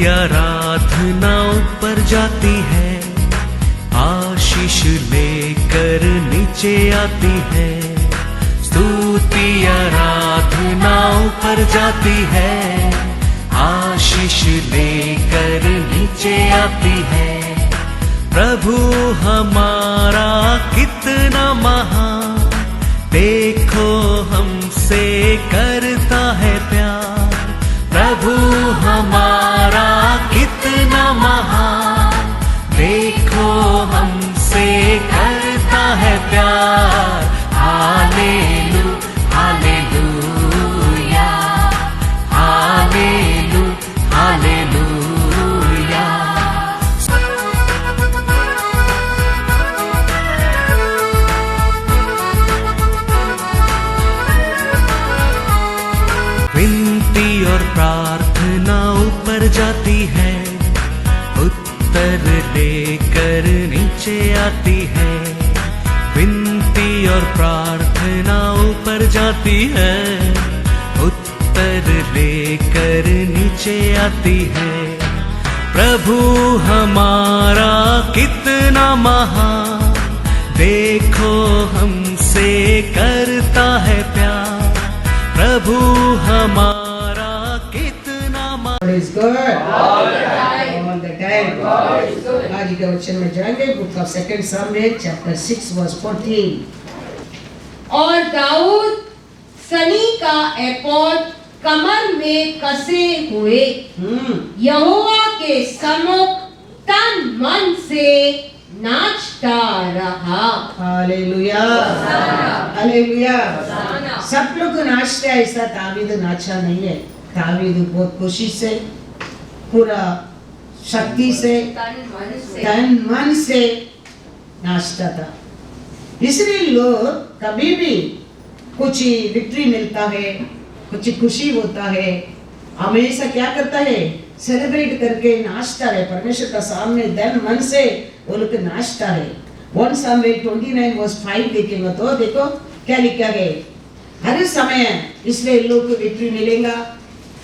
आराधना ऊपर जाती है, आशीष लेकर नीचे आती है। स्तुति आराधना ऊपर जाती है, आशीष लेकर नीचे आती है। प्रभु हमारा कितना महान, देखो हमसे करता है प्यार। प्रभु हमारा कितना महान, देखो हमसे करता है प्यार। हालेलू हालेलूया, हालेलू हालेलूया। विनती और प्रार्थना ऊपर जाती है, उत्तर लेकर नीचे आती है। विनती और प्रार्थना ऊपर जाती है, उत्तर लेकर नीचे आती है। प्रभु हमारा कितना महान, देखो हमसे करता है प्यार। प्रभु हमारा कितना God is good all the time. आज के वचन में जाएंगे book of second Samuel chapter 6 verse 14। और दाऊद सनी का एपोद कमर में कसे हुए यहोवा के सम्मुख तन मन से नाचता रहा। Hallelujah hallelujah. सब लोग नाचते हैं, ऐसा दावीद नाचा नहीं है। दावीद बहुत खुशी से, पूरा शक्ति से, तन मन से नाचता था। इसलिए लोग कभी भी कुछ विक्ट्री मिलता है, कुछ खुशी होता है, हमेशा क्या करता है, सेलिब्रेट करके नाचता है परमेश्वर का सामने, तन मन से वो लोग नाचता है। 1 सामुएल 29 वर्स 5 देखेंगे तो देखो क्या लिखा है। हर समय इसलिए लोग को विक्ट्री मिलेगा,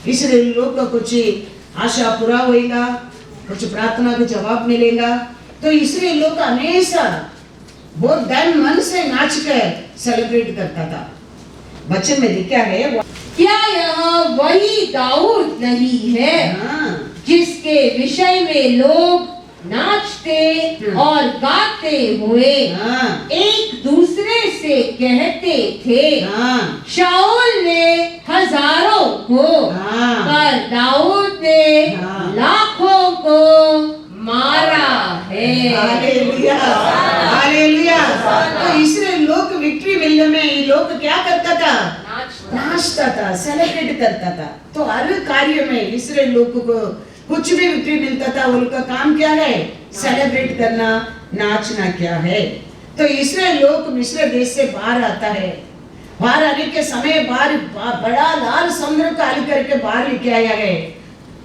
इसलिए लोग को कुछ आशा पूरा होएगा, कुछ प्रार्थना का जवाब मिलेगा। तो इसलिए लोग हमेशा बहुत तन मन से नाच कर सेलिब्रेट करता था। वचन में लिखा है, क्या यह वही दाऊद नहीं है जिसके विषय में लोग नाचते और गाते हुए एक दूसरे से कहते थे, शाऊल ने हजारों को पर दाऊद ने लाखों को मारा है। Hallelujah hallelujah. तो इसलिए लोग विक्ट्री मिलने में ये लोग क्या करता था, नाचता था, सेलिब्रेट करता था। तो हर कार्य में इसलिए लोगों को कुछ भी विक्ट्री मिलता था, उनका काम क्या है, सेलिब्रेट करना, नाचना क्या है। तो इसलिए लोग मिस्र देश से बाहर आता है। बाहर आने के समय बाहर बड़ा लाल समुद्र का हल करके बाहर लेके आया है।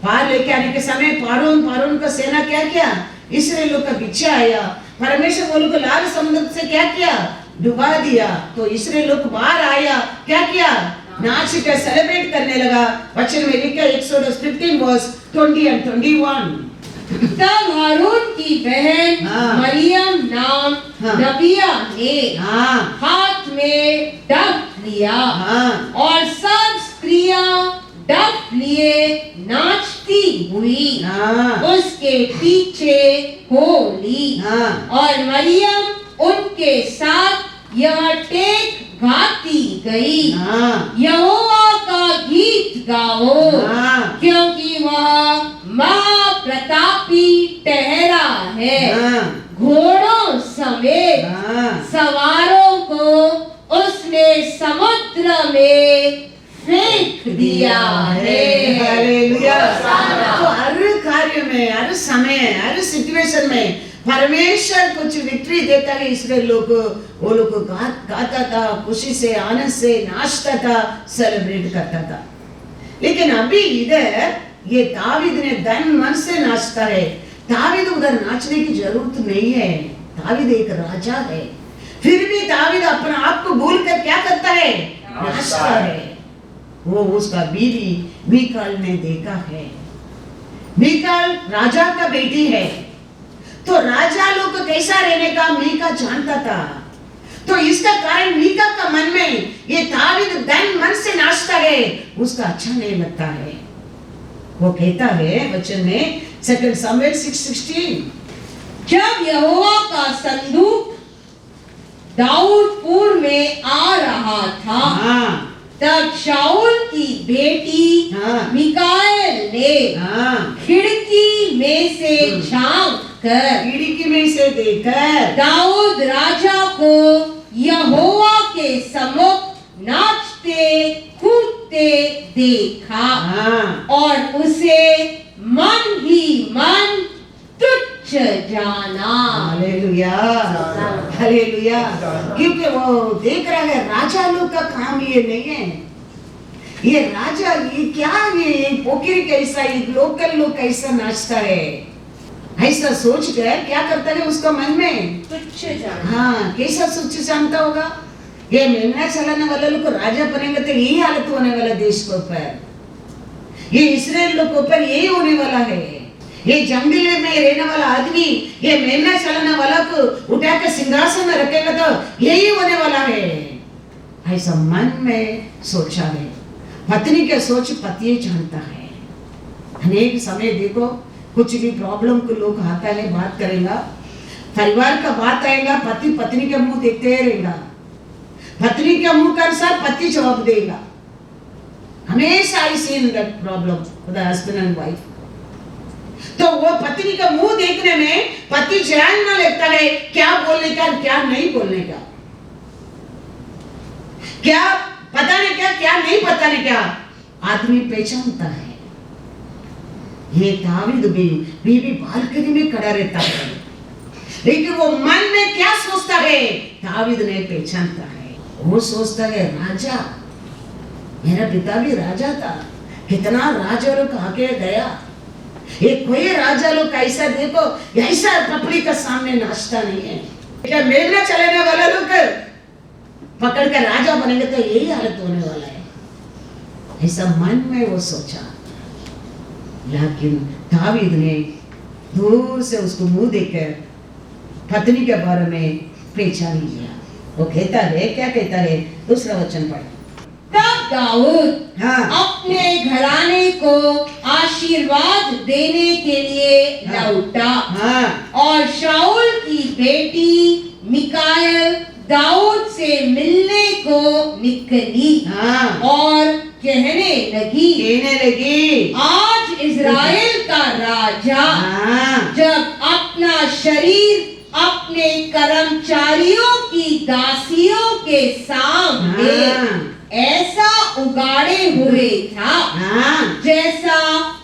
बाहर लेके आने के समय फारून का सेना क्या किया, इसलिए लोग का पीछे आया। परमेश्वर वो लोग को लाल समुद्र से क्या किया, डुबा दिया। तो इसलिए लोग बाहर आया, क्या किया, नाच कर सेलिब्रेट करने लगा। वचन में लिखा एक्सोडस 15 वर्स 20 and 21। तब हारून की बहन मरियम नाम नबिया ने हाथ में डफ लिया और सब स्त्रियां डफ लिए नाचती हुई उसके पीछे हो ली। और मरियम उनके साथ यह टेक गाती गई, यहोवा का गीत गाओ, क्योंकि वह महाप्रतापी ठहरा है। घोड़ों समेत सवारों को उसने समुद्र में फेंक दिया है। हालेलुया। तो हर कार्य में, हर समय, हर सिचुएशन में परमेश्वर कुछ विक्ट्री देता है। इसलिए वो लोग गाता था, खुशी से, आनंद से नाचता था, सेलिब्रेट करता था। लेकिन अभी इधर ये दावीद ने तन मन से नाचता है। दावीद उधर नाचने की जरूरत नहीं है, दावीद एक राजा है। फिर भी दावीद अपने आप को भूल कर क्या करता है, नाचता है। वो उसका बीवी मीकाल ने देखा है। मीकाल राजा का बेटी है, तो राजा लोग को कैसा रहने का मीका जानता था। तो इसका कारण मीका का मन में ये दावीद धन मन से नाचता है, उसका अच्छा नहीं लगता है। वो कहता है वचन में 2 सामुएल 6:16, जब यहोवा का संदूक दाऊदपुर में आ रहा था, हाँ, तब शाऊल की बेटी हाँ, मिकाएल ने हाँ, खिड़की में से झांक कर खिड़की में से देखकर दाऊद राजा को यहोवा के सम्मुख नाचते कूदते देखा, हाँ, और उसे मन ही मन तुच्छ जाना। Hallelujah, hallelujah. क्योंकि वो देख रहा है राजा लोग का काम ये नहीं है। ये राजा ये क्या, ये पोखरी कैसा, ये लोकल लोग कैसा नाचता है, ऐसा सोच कर क्या करता है उसका मन में तुच्छ जाना। हाँ, कैसा सोच जानता होगा। ये मेमना चलाने वाले लोग को राजा बनेंगे तो यही हालत होने वाला देश के ऊपर, ये इस्राएल लोग के ऊपर यही होने वाला है। ये जंगल में रहने वाला आदमी ये मेमना चलाने वाला को उठाकर सिंहासन में रखेगा तो यही होने वाला है, ऐसा मन में सोचा है। पत्नी का सोच पति जानता है। अनेक समय देखो कुछ भी प्रॉब्लम को लोग आता है, बात करेगा, परिवार का बात आएगा, पति पत्नी के मुंह देखते रहेगा, पत्नी के मुंह का अनुसार पति जवाब देगा। हमेशा I seen that problem with the husband and wife. तो वो पत्नी का मुंह देखने में पति जानना लगता है क्या बोलने का क्या नहीं बोलने का, क्या बताने का क्या नहीं बताने का, आदमी पहचानता है। ये दावीद बीवी बालकनी में खड़ा रहता है, लेकिन वो मन में क्या सोचता है दावीद नहीं पहचानता है। वो सोचता है राजा, मेरा पिता भी राजा था, कितना राजा लोग आके गया, ये कोई राजा लोग ऐसा देखो ऐसा पपड़ी का सामने नाचता नहीं है। क्या मेमना चलाने वाला लोग पकड़ कर राजा बनेंगे तो यही हालत होने वाला है, ऐसा मन में वो सोचा। लेकिन दावीद ने दूर से उसको मुंह देकर पत्नी के बारे में पहचान लिया। वो कहता है, क्या कहता है, दूसरा वचन पढ़। तब दाऊद हाँ, अपने घराने को आशीर्वाद देने के लिए लौटा, हाँ, और शाऊल की बेटी मिकाएल दाऊद से मिलने को निकली, हाँ, और कहने लगी, आज इज़राइल का राजा हाँ, जब अपना शरीर अपने कर्मचारियों की दासियों के सामने हाँ, ऐसा उगाड़े हुए था, हाँ, जैसा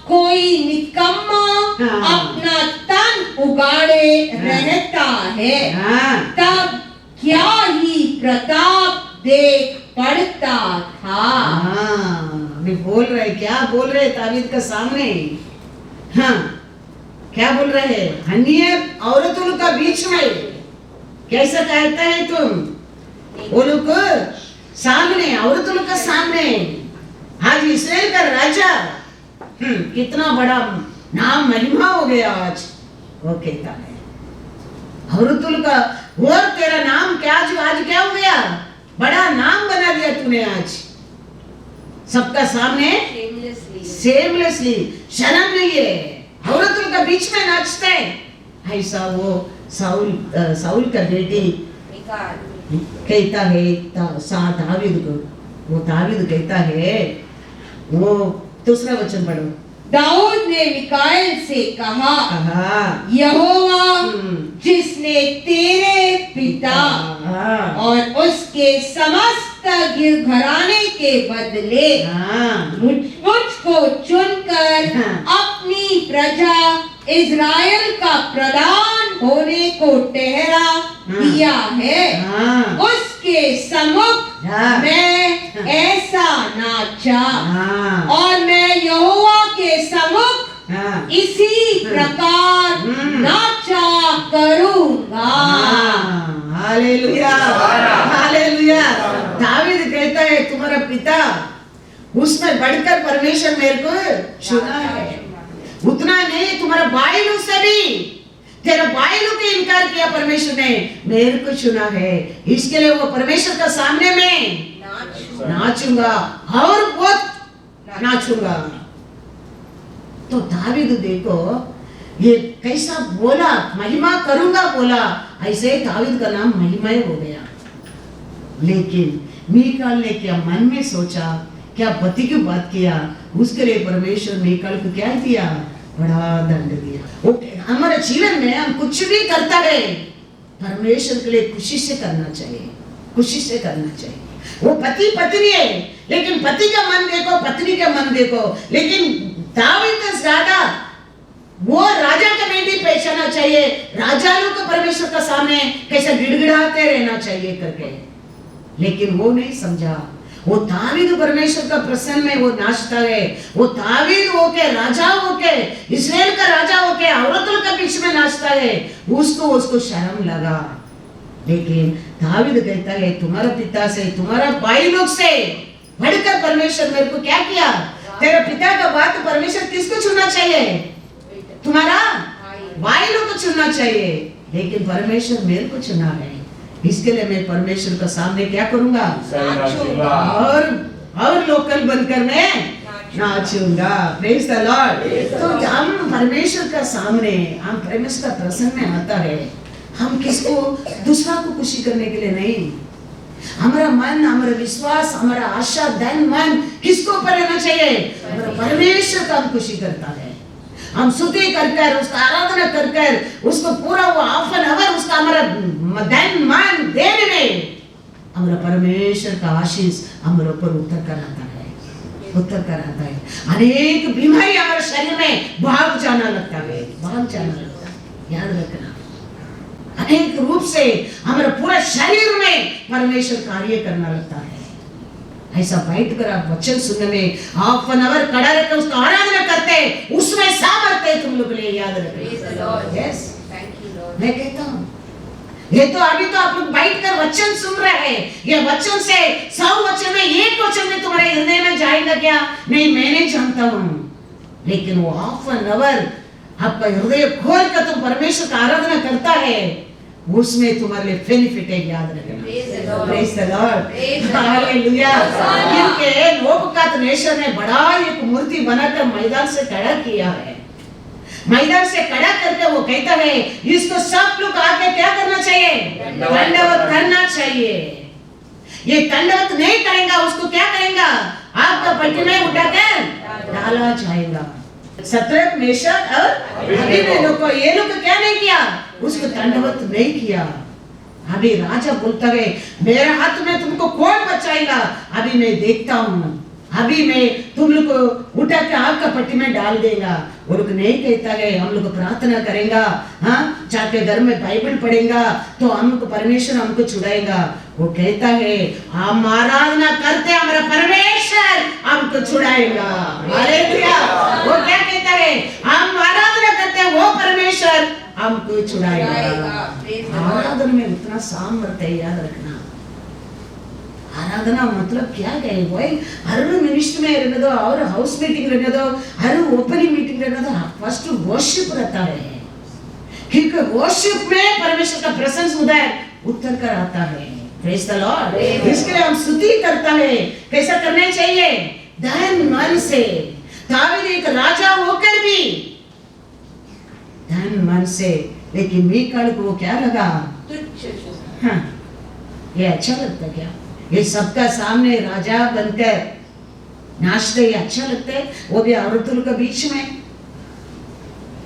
कोई निकम्मा हाँ, अपना तन उगाड़े रहता है, हाँ, तब क्या ही प्रताप देख पड़ता था। हाँ, अभी बोल रहे, क्या बोल रहे दावीद के सामने, हाँ, क्या बोल रहे हैं, अन्य औरतों का बीच में कैसा कहता है तुम, वो लोग सामने, औरतों का सामने, आज इस्राएल का राजा, कितना बड़ा नाम महिमा हो गया आज, वो कहता है औरतों का, और तेरा नाम क्या आज क्या हो गया, बड़ा नाम बना दिया तूने आज सबका सामने, सेमलेसली, शर्म नहीं है, औरतों का बीच में नाचते हैं। ऐसा वो साउल का बेटी कहता है दावीद को, वो दावीद कहता है, वो दूसरा वचन पढ़ो। दाऊद ने मिकाएल से कहा, यहोवा जिसने तेरे पिता और उसके समस्त घराने के बदले मुझको चुनकर अपनी प्रजा इज़राइल का प्रधान होने को ठहरा दिया है, उसके सम्मुख मैं ऐसा नाचा, और मैं यहोवा के सम्मुख इसी प्रकार नाचा करूंगा। Hallelujah, hallelujah. दावीद कहता है तुम्हारा पिता, उसमें बढ़कर परमेश्वर मेरे को चुना है, उतना नहीं, तुम्हारा बाइलों से भी, तेरा बाइलों के इनकार किया परमेश्वर ने, मेरे को चुना है, इसके लिए वो परमेश्वर का सामने में नाचूंगा और बहुत नाचूंगा। तो दावीद देखो ये कैसा बोला, महिमा करूंगा बोला, ऐसे दावीद का नाम महिमा हो गया। लेकिन मीकाल ने क्या मन में सोचा, क्या पति की बात किया, उसके लिए परमेश्वर मीकाल को क्या दिया, बड़ा दंड दिया। ओके, हमारे जीवन में हम कुछ भी करता है परमेश्वर के लिए खुशी से करना चाहिए, खुशी से करना चाहिए। वो पति पत्नी है, लेकिन पति का मन देखो, पत्नी का मन देखो। लेकिन दावीद से ज्यादा वो राजा का नहीं भी पहचाना चाहिए, राजा लोग को परमेश्वर का सामने कैसे गिड़गिड़ाते रहना चाहिए करके। लेकिन वो नहीं समझा, वो दावीद परमेश्वर का प्रसन्न में वो नाचता है, वो दावीद होके राजा होके, इस्राएल का राजा होके औरतों के बीच में नाचता है, उसको शर्म लगा। लेकिन दावीद कहता है तुम्हारा पिता से, तुम्हारा भाई लोग से बढ़कर परमेश्वर मेरे को क्या किया, तेरे पिता का बात परमेश्वर किसको चुनना चाहिए, तुम्हारा भाई लोग को चुनना चाहिए। लेकिन परमेश्वर मेरे को चुना है, इसके लिए मैं परमेश्वर का सामने क्या करूंगा, और लोकल बनकर मैं नाचूंगा। Praise the Lord. तो हम परमेश्वर का सामने, हम परमेश्वर का प्रसन्न में आता है, हम किसको, दूसरा को खुशी करने के लिए नहीं, हमारा मन, हमारा विश्वास, हमारा आशा, धन, मन किसको ऊपर रहना चाहिए, हमारा परमेश्वर का हम खुशी करता है। हम स्तुति कर उसका आराधना कर उसको पूरा वो हाफ एन आवर उसका हमारा धन मन देने में हमारा परमेश्वर का आशीष हमारे ऊपर उतर कर आता है। अनेक बीमारी हमारे शरीर में भाग जाना लगता है, याद रखना। अनेक रूप से हमारे पूरा शरीर में परमेश्वर कार्य करना लगता है। ऐसा बैठ कर आप वचन सुनने में हाफ एन आवर खड़ा रहकर उसका आराधना करते, उसमें सामर्थ्य तुम लोग के लिए, याद रखना। यस, मैं कहता हूँ ये तो अभी तो आप लोग बैठ कर वचन सुन रहे हैं, ये वचन से 100 वचन में 1 वचन में तुम्हारे हृदय में जाएगा क्या, नहीं मैं नहीं जानता हूँ। लेकिन वो हाफ एन आवर आपका हृदय खोल कर तुम परमेश्वर का आराधना करता है, उसमें तुम्हारे लिए बेनिफिट है, याद रखना। Praise the Lord, hallelujah. क्योंकि नेबूकदनेस्सर ने बड़ा एक मूर्ति बनाकर मैदान से खड़ा किया है, मैदान से खड़ा करके वो कहता है इसको सब लोग आके क्या करना चाहिए, दंडवत करना चाहिए। ये दंडवत नहीं करेगा उसको क्या करेगा, आपका पट्टी में उठाकर डाला जाएगा। शद्रक मेशक और अबेदनगो को ये लोग क्या नहीं किया, उसको दंडवत नहीं किया। अभी राजा बोलता है मेरे हाथ में तुमको कौन बचाएगा, अभी मैं देखता हूँ, अभी मैं तुम लोग को उठा के आग का पट्टी में डाल देगा। वो लोग नहीं कहता है हम लोग प्रार्थना करेंगा, हाँ जाके घर में बाइबल पढ़ेगा तो हमको परमेश्वर हमको छुड़ाएगा। वो कहता है हम आराधना करते हमारा परमेश्वर हमको छुड़ाएगा। हालेलुया। वो क्या कहता है, हम आराधना करते हैं वो परमेश्वर हमको छुड़ाएगा। आराधना में उतना सामर्थ्य है, याद रखना। आराधना मतलब क्या है, वही हर मिनिस्ट्री में रहने दो और हाउस मीटिंग रहने दो, हर ओपनिंग मीटिंग रहने दो, फर्स्ट वर्शिप रहता है। क्योंकि वर्शिप में परमेश्वर का प्रेजेंस उधर उतर कर आता है। Praise the Lord. इसके लिए हम स्तुति करता है। कैसा करना चाहिए, धन मन से। दावीद एक राजा होकर भी धन मन से, लेकिन मीकाल को क्या लगा, हाँ ये अच्छा लगता क्या, ये सबका सामने राजा बनकर नाचते ही अच्छा लगता है, वो भी औरतों के बीच में।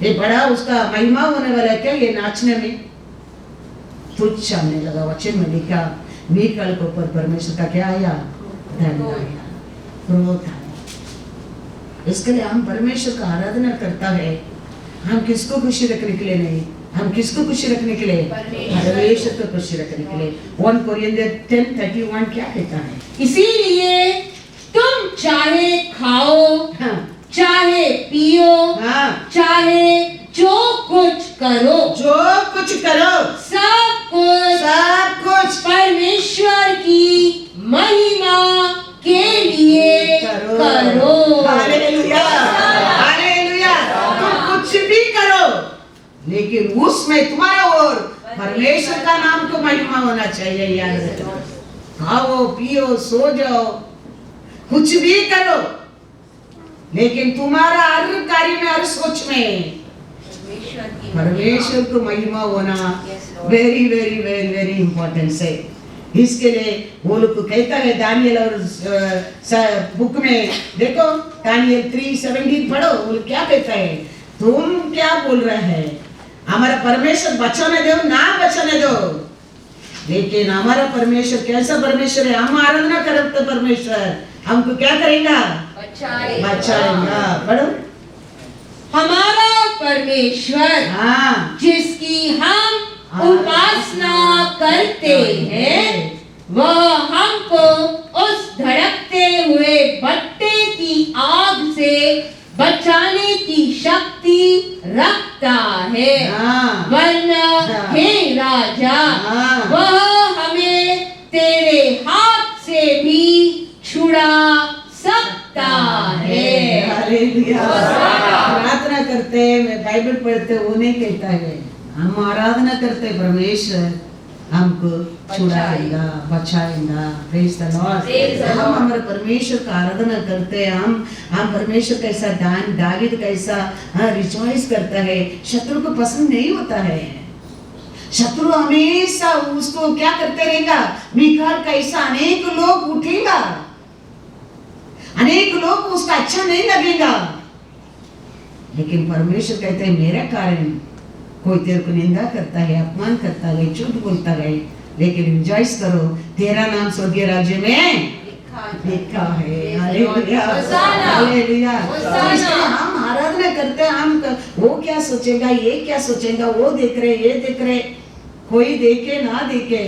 ये बड़ा उसका महिमा होने वाला है क्या ये नाचने में, तुच्छ आने लगा। वचन में लिखा मीकाल को ऊपर परमेश्वर का क्या आया, दंड आया, क्रोध आया। इसके लिए हम परमेश्वर का आराधना करता है। हम किसको खुशी रखने के लिए नहीं, हम किसको खुशी रखने के लिए, परमेश्वर को खुशी रखने के लिए। 1 कोरिन्थियर 10:31 क्या कहता है, इसीलिए तुम चाहे खाओ, हाँ, चाहे पियो, हाँ, चाहे जो कुछ करो, सब कुछ परमेश्वर की महिमा के लिए करो। Hallelujah, hallelujah. तुम तुम्हारा और परमेश्वर का नाम को महिमा होना चाहिए। याद रखो, खाओ पियो सो जाओ कुछ भी करो, लेकिन तुम्हारा हर कार्य में हर सोच में परमेश्वर को महिमा होना very very very very important है। इसके लिए वो लोग को कहता है दानियल और बुक में देखो, दानियल 3:17 पढ़ो, वो क्या कहता है, तुम क्या बोल रहे हैं, हमारा परमेश्वर बचाने दो ना बचाने दो, लेकिन हमारा परमेश्वर कैसा परमेश्वर है, हम आराधना करते परमेश्वर हमको क्या करेगा, बचाएगा। पढ़ो, हमारा परमेश्वर हाँ जिसकी हम उपासना करते हैं, वह हमको उस धड़कते हुए भट्टे की आग से बचाने की शक्ति रखता है। हाँ। वरना हे राजा, हाँ। वह हमें तेरे हाथ से भी छुड़ा सकता है। हालेलुया। प्रार्थना करते हैं, बाइबल पढ़ते, वो नहीं कहता है हम आराधना करते परमेश्वर हमको छुड़ाएगा बचाएगा। Praise the Lord. हम हमारे परमेश्वर का आराधना करते हैं, हम परमेश्वर कैसा दावीद कैसा रिजॉइस करता है। शत्रु को पसंद नहीं होता है, शत्रु हमेशा उसको क्या करते रहेगा, मिकाल कैसा अनेक लोग उठेगा, अनेक लोग को उसका अच्छा नहीं लगेगा, लेकिन परमेश्वर कहते हैं मेरे कारण कोई तेरे को निंदा करता है, अपमान करता है, झूठ बोलता है, लेकिन रिजॉइस करो, तेरा नाम स्वर्गीय राज्य में लिखा है। Hallelujah hallelujah. हम आराधना करते हैं, हम वो क्या सोचेगा, ये क्या सोचेगा, वो देख रहे ये देख रहे, कोई देखे ना देखे,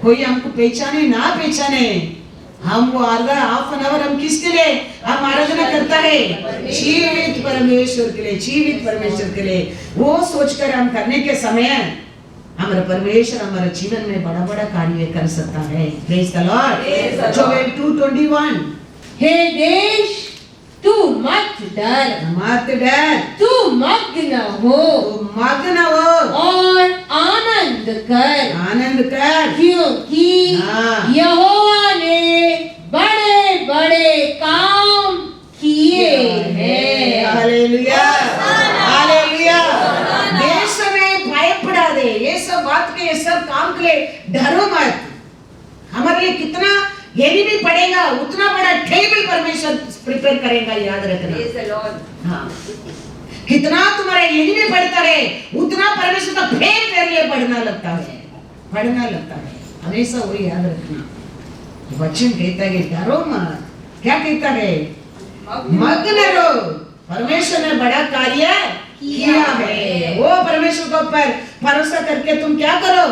कोई हमको पहचाने ना पहचाने, हम वो आधा हाफ एन आवर हम किसके लिए हम आराधना करता है, जीवित परमेश्वर के लिए, जीवित परमेश्वर के लिए। वो सोचकर हम करने के समय हमारा परमेश्वर हमारे जीवन में बड़ा बड़ा कार्य कर सकता है। Praise the Lord. जोएल 2:21, हे देश तू मत डर, मत डर, तू मग्न हो, तू मग्न हो और आनंद कर, आनंद कर, क्योंकि हाँ। यहोवा ने बड़े बड़े काम किए हैं। Hallelujah hallelujah. देश में भयपड़ा दे, ये सब बात के, ये सब काम के लिए डरो मत। हमारे लिए कितना ये भी पड़ेगा, उतना बड़ा टेबल परमेश्वर प्रिपेयर करेगा, याद रखना। हाँ। कितना तुम्हारा एनिमी बढ़ता है, उतना परमेश्वर का फेर तेरे लिए बढ़ना लगता है, बढ़ना लगता है। हमेशा वही याद रखना। वचन कहता है डरो मत, क्या कहता है, मग्न रहो, परमेश्वर ने बड़ा कार्य किया है। वो परमेश्वर के ऊपर भरोसा करके तुम क्या करो,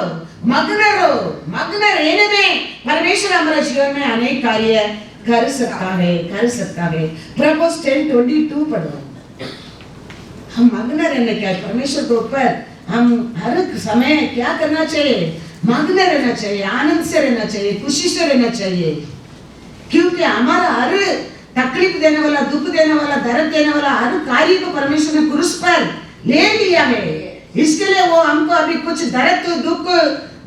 मग्न रहो। मग्न रहने में परमेश्वर हमारे जीवन में अनेक कार्य कर सकता है, कर सकता है। प्रभुस 10:22 पढ़ो। हम मग्न रहने क्या है परमेश्वर के ऊपर, हम हर समय क्या करना चाहिए, मग्न रहना चाहिए, आनंद से रहना चाहिए, खुशी से रहना चाहिए, क्योंकि हमारा हर तकलीफ देने वाला, दुख देने वाला, दर्द देने वाला हर कार्य को परमेश्वर ने क्रूस पर ले लिया है। इसके लिए वो हमको अभी कुछ दर्द दुख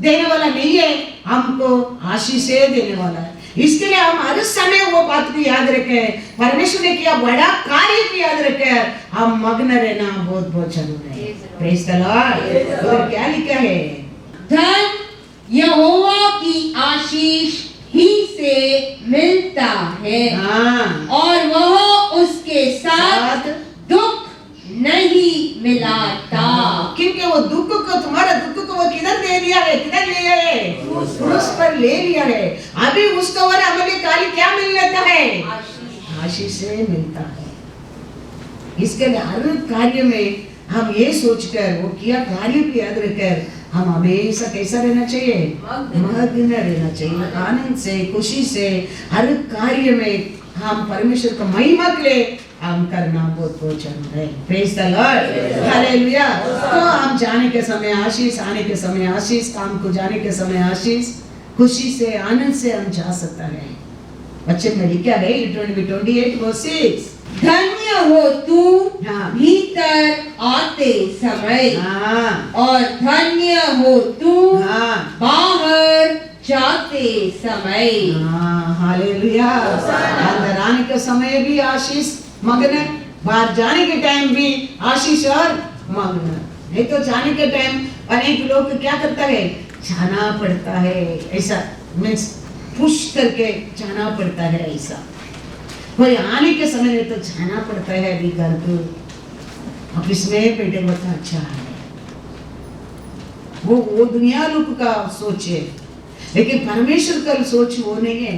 देने वाला नहीं है, हमको आशीष देने वाला है। इसके लिए हम हर समय वो बात को याद रखें, परमेश्वर ने किया बड़ा कार्य को याद रखें, हम मग्न रहना बहुत बहुत जरूरी है। Praise the Lord. उधर क्या लिखा है, धन यहोवा की आशीष ही से मिलता है, हाँ, और वह उसके साथ दुख नहीं मिलाता। क्योंकि वो दुख को, तुम्हारा दुख को वो किधर दे दिया है, किधर लिया है, क्रूस पर ले लिया है। अभी उसको और हमें कार्य क्या मिल लेता है, आशीष से मिलता है। इसके लिए हर कार्य में हम ये सोचकर वो किया कार्य को याद रखकर हम हमेशा कैसा रहना चाहिए, मग्न रहना चाहिए, आनंद से, खुशी से। हर कार्य में हम परमेश्वर का महिमा के लिए हम करना बहुत बहुत जरूरी है। Praise the Lord hallelujah. तो हम जाने के समय आशीष, आने के समय आशीष, काम को जाने के समय आशीष, खुशी से, आनंद से हम जा सकता है। वचन में लिखा है 28:6, धन्य हो तू हाँ। भीतर आते समय हाँ और धन्य हो तू हाँ बाहर जाते समय। हाँ, हालेलुया। अंदर आने के समय भी आशीष मगन, बाहर जाने के टाइम भी आशीष और मगन। नहीं तो जाने के टाइम अनेक लोग क्या करता है, जाना पड़ता है, ऐसा मीन्स पुश करके जाना पड़ता है। ऐसा कोई आने के समय में तो जाना पड़ता है अभी घर को, ऑफिस में बैठे हुआ तो अच्छा है, वो दुनिया लोग का सोच है, लेकिन परमेश्वर का सोच वो नहीं है।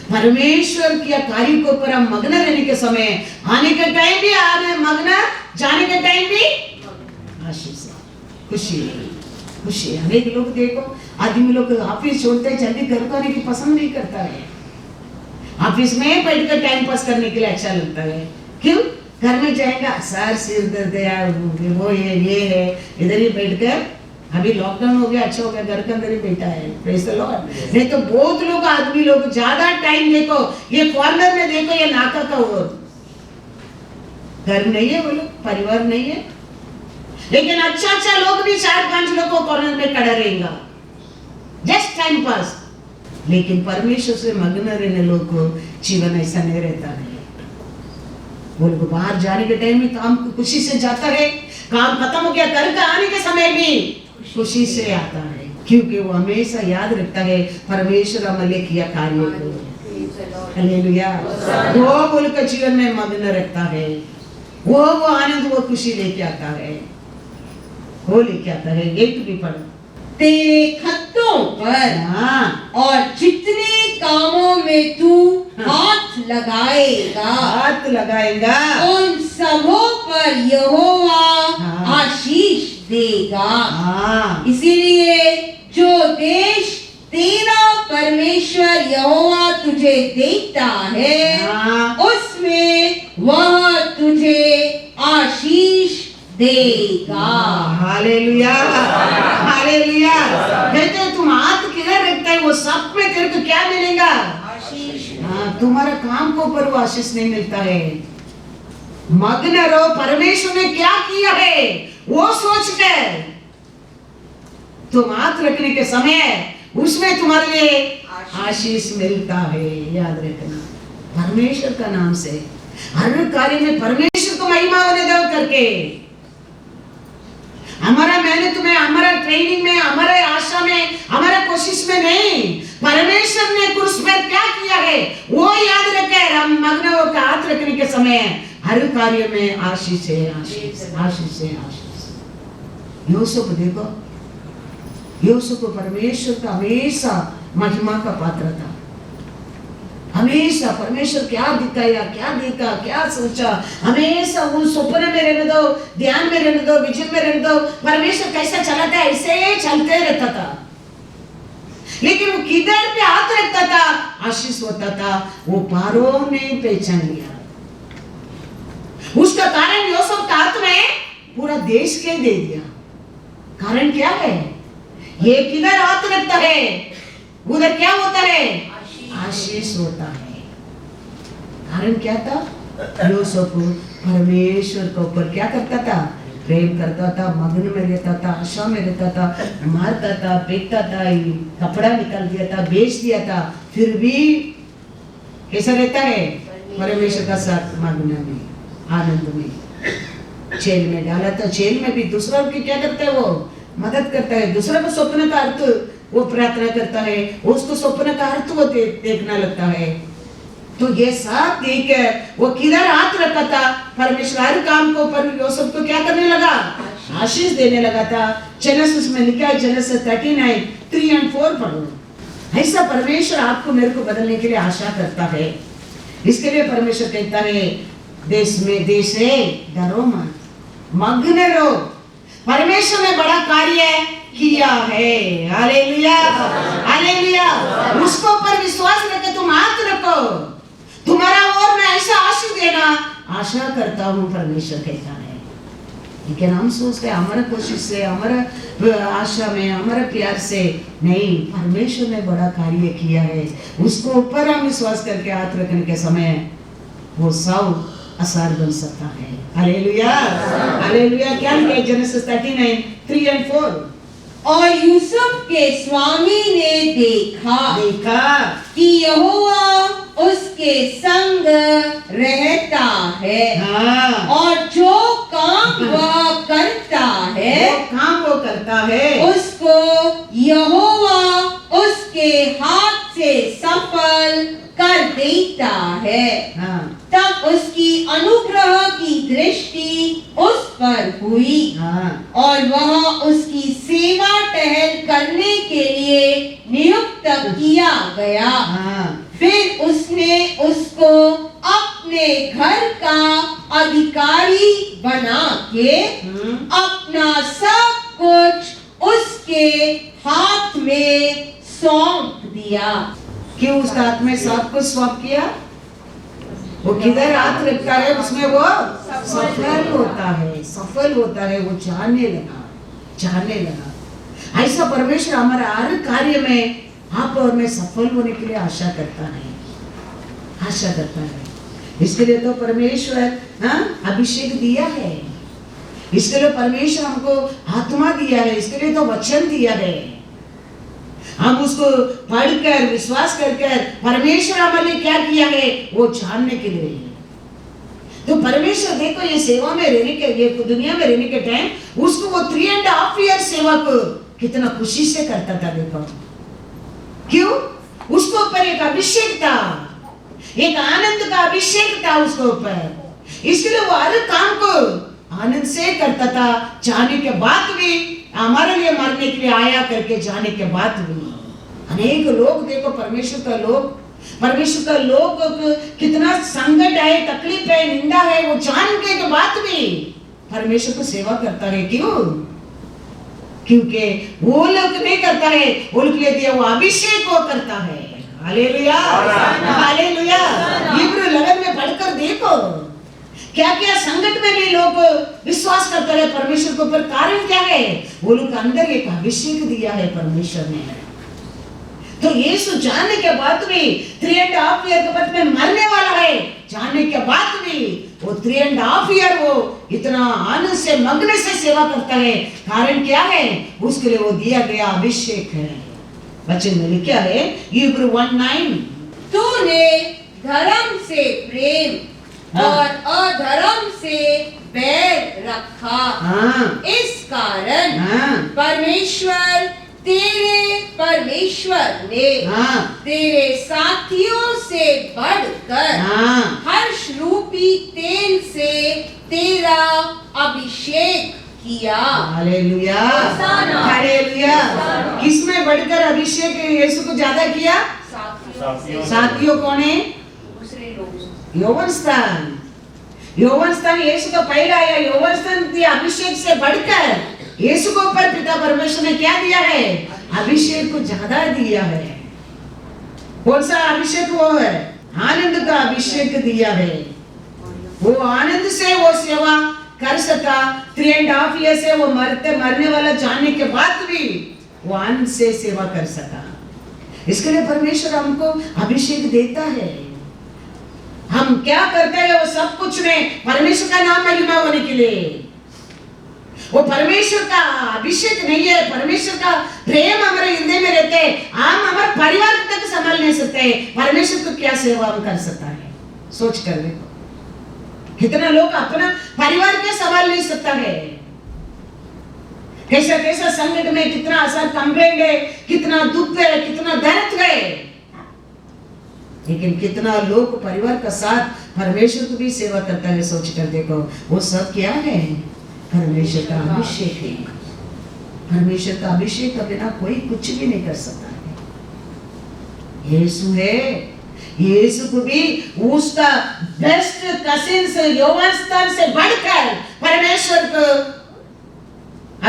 परमेश्वर के कार्य को पर हम मग्न रहने के समय, आने के टाइम भी आने मग्न, जाने के टाइम भी आशीष, खुशी खुशी। अनेक लोग देखो, आदमी लोग ऑफिस छोड़ते जल्दी घर को आने की पसंद नहीं करता है, ऑफिस में बैठकर टाइम पास करने के लिए अच्छा लगता है। क्यों? घर में जाएगा सर सिर दर्द है, वो ये है, इधर ही बैठकर, अभी लॉकडाउन हो गया, अच्छा हो गया, घर के अंदर ही बैठा है, प्रेज़ द लॉर्ड। नहीं तो बहुत लोग, आदमी लोग ज्यादा टाइम देखो, ये कॉर्नर में देखो, ये नाका का ओर, घर नहीं है, वो लोग परिवार नहीं है, लेकिन अच्छा अच्छा लोग भी 4-5 लोग को कॉर्नर में खड़ा रहेगा, जस्ट टाइम पास। लेकिन परमेश्वर से मग्न रहने लोग को जीवन ऐसा नहीं रहता है। वो लोग बाहर जाने के टाइम में काम खुशी से जाता है, काम खत्म हो गया, घर का आने के समय भी खुशी से आता है, क्योंकि वो हमेशा याद रखता है परमेश्वर हमने किया कार्य को। हालेलुया। वो बोल कर जीवन में मग्न रखता है, वो आनंद, वो खुशी लेके आता है, वो लेके आता है। ये भी पढ़ो, तेरे खत्तों पर हाँ और जितने कामों में तू हाथ लगाएगा, हाथ लगाएगा, उन सबों पर यहोवा हाँ। आशीष देगा। हाँ इसीलिए जो देश तेरा परमेश्वर यहोवा तुझे देता है, हाँ। उसमें वह तुझे आशीष देगा। Hallelujah hallelujah. कहते हैं तुम हाथ किधर रखता है, वो सब में तेरे को क्या मिलेगा? आशीष। हाँ, तुम्हारा काम को ऊपर वो आशीष नहीं मिलता है। मग्न रहो, परमेश्वर ने क्या किया है वो सोच कर तुम हाथ रखने के समय उसमें तुम्हारे लिए आशीष मिलता है। याद रखना, परमेश्वर का नाम से हर कार्य में परमेश्वर को महिमा होने दो करके, हमारा मेहनत में, हमारा ट्रेनिंग में, हमारे आशा में, हमारा कोशिश में नहीं, परमेश्वर ने क्रूस पर क्या किया है वो याद रखकर हम मग्न होकर हाथ रखने के समय हर कार्य में आशीष है, आशीष आशीष है, आशीष। यूसुफ देखो, यूसुफ परमेश्वर का हमेशा महिमा का पात्र था। हमेशा परमेश्वर क्या दिखाया, क्या देखा, क्या सोचा, हमेशा वो सपने में रहने दो, ध्यान में रहने दो, विजन में रहने दो, परमेश्वर कैसा चलाता है ऐसे चलते रहता था। लेकिन वो किधर पे हाथ रखता था आशीष होता था, वो पारो ने पहचान लिया। उसका कारण यूसुफ का हाथ में पूरा देश के दे दिया। कारण क्या है? ये किधर हाथ रखता है उधर क्या होता है? आशीष होता है। कारण क्या था? यूसुफ परमेश्वर के ऊपर क्या करता था? प्रेम करता था, मग्न में रहता था, आशा में रहता था, मारता था, फेंकता था, कपड़ा निकाल दिया था, बेच दिया था, फिर भी कैसा रहता है? परमेश्वर का साथ मग्न में, आनंद में। जेल में डाला था, जेल में भी दूसरों की क्या करता है? वो मदद करता है, दूसरों को स्वप्न का अर्थ वो प्रार्थना करता है, उसको स्वप्न का अर्थ वो देखना लगता है। तो ये सब देखकर वो किधर हाथ रखा था? परमेश्वर हर काम को पर यूसुफ को क्या करने लगा? आशीष देने लगा था। जेनेसिस में लिखा है, जेनेसिस 39 3 और 4 पढ़ो। ऐसा परमेश्वर आपको मेरे को बदलने के लिए आशा करता है। इसके लिए परमेश्वर कहता है देश है डरो मत, मग्न रहो, परमेश्वर ने बड़ा कार्य किया है। Hallelujah hallelujah. उसको पर विश्वास रखे, तुम हाथ रखो, तुम्हारा और मैं ऐसा आशीष देना आशा करता हूँ, परमेश्वर कहता है। लेकिन हम सोचते हैं हमारा कोशिश से, हमारा आशा में, हमारा प्यार से नहीं, परमेश्वर ने बड़ा कार्य किया है, उसको ऊपर हम विश्वास करके हाथ रखने के समय वो सब आसार बन सकता है। Hallelujah, hallelujah. क्या लिखा है जेनेसिस 39:3-4? और यूसुफ के स्वामी ने देखा कि यहोवा उसके संग रहता है, हाँ, और जो काम वह करता है, वो काम वो करता है, उसको यहोवा उसके हाथ से सफल कर देता है। हाँ, तब उसकी अनुग्रह की दृष्टि उस पर हुई, हाँ, और वह उसकी सेवा टहल करने के लिए नियुक्त किया गया। हाँ, फिर उसने उसको अपने घर का अधिकारी बना के अपना सब कुछ उसके हाथ में सौंप दिया। क्यों उसका हाथ में सब कुछ सौंप किया? वो किधर हाथ रखता है उसमें वो सफल होता है, सफल होता है। वो जानने लगा। ऐसा परमेश्वर हमारे हर कार्य में आप और मैं सफल होने के लिए आशा करता है। इसके लिए तो परमेश्वर अभिषेक दिया है, इसके लिए परमेश्वर हमको आत्मा दिया है, इसके लिए तो वचन दिया है। हम उसको पढ़कर विश्वास कर परमेश्वर हमारे लिए क्या किया है वो जानने के लिए। तो परमेश्वर देखो ये सेवा में रहने के, ये दुनिया में रहने के टाइम उसको वो 3.5 ईयर सेवा को कितना खुशी से करता था। देखो क्यों? उसको ऊपर एक अभिषेक था, एक आनंद का अभिषेक था उसके ऊपर। इसलिए वो हर काम को आनंद से करता था। जाने के बाद भी हमारे लिए मरने के लिए आया करके जाने के बाद भी अनेक लोग देखो परमेश्वर का लोग कितना संकट है, तकलीफ है, निंदा है, वो जानने के बाद भी परमेश्वर को सेवा करता है। क्यों? क्योंकि वो लोग नहीं करता है, वो लोग लिए दिया वो अभिषेक वो करता है। Hallelujah, hallelujah. इब्री 11 में पढ़कर देखो क्या क्या संकट में भी लोग विश्वास करते हैं परमेश्वर के ऊपर। कारण क्या है? वो लोग अंदर एक अभिषेक दिया है परमेश्वर ने। तो यीशु जानने के बाद भी 3.5 ईयर के बाद में मरने वाला है, जानने के बाद भी वो 3.5 ईयर वो इतना आनंद से मग्न से सेवा करता है। कारण क्या है? उसके लिए वो दिया गया अभिषेक है। वचन में लिखा है इब्री 1:9, तूने धर्म से प्रेम और अधर्म से बैर रखा, इस कारण परमेश्वर ने तेरे साथियों से बढ़कर हर्ष रूपी तेल से तेरा अभिषेक किया। Hallelujah, hallelujah. किसमें बढ़कर अभिषेक यीशु को ज्यादा किया? साथियों कौन है? यौवन स्थान यीशु का पहला आया। यौवन स्थान अभिषेक से बढ़कर यीशु को ऊपर पिता परमेश्वर ने क्या दिया है? अभिषेक को ज्यादा दिया है। कौन सा अभिषेक? वो है आनंद का अभिषेक दिया है। वो आनंद से वो सेवा कर सका। 3.5 ईयर से वो मरने वाला जानने के बाद भी वो आनंद से सेवा कर सका। इसके लिए परमेश्वर हमको अभिषेक देता है। हम क्या करते हैं? वो सब कुछ में परमेश्वर का नाम महिमा होने के लिए। वो परमेश्वर का अभिषेक नहीं है, परमेश्वर का प्रेम हमारे हृदय में रहते हैं। हम हमारे परिवार तक संभाल नहीं सकते, परमेश्वर को क्या सेवा हम कर सकता है? सोच कर देखो कितना लोग अपना परिवार के संभाल नहीं सकता है। कैसा कैसा संकट में कितना असर कंप्लेंट है, कितना दुख है, कितना दर्द है, लेकिन कितना लोग परिवार का साथ परमेश्वर को भी सेवा करता है। सोच कर देखो वो सब क्या है? परमेश्वर का अभिषेक है। परमेश्वर का अभिषेक के बिना कोई कुछ भी नहीं कर सकता है। यीशु है, यीशु को भी उसका बेस्ट कसिन से यौवन स्थान से बढ़कर परमेश्वर को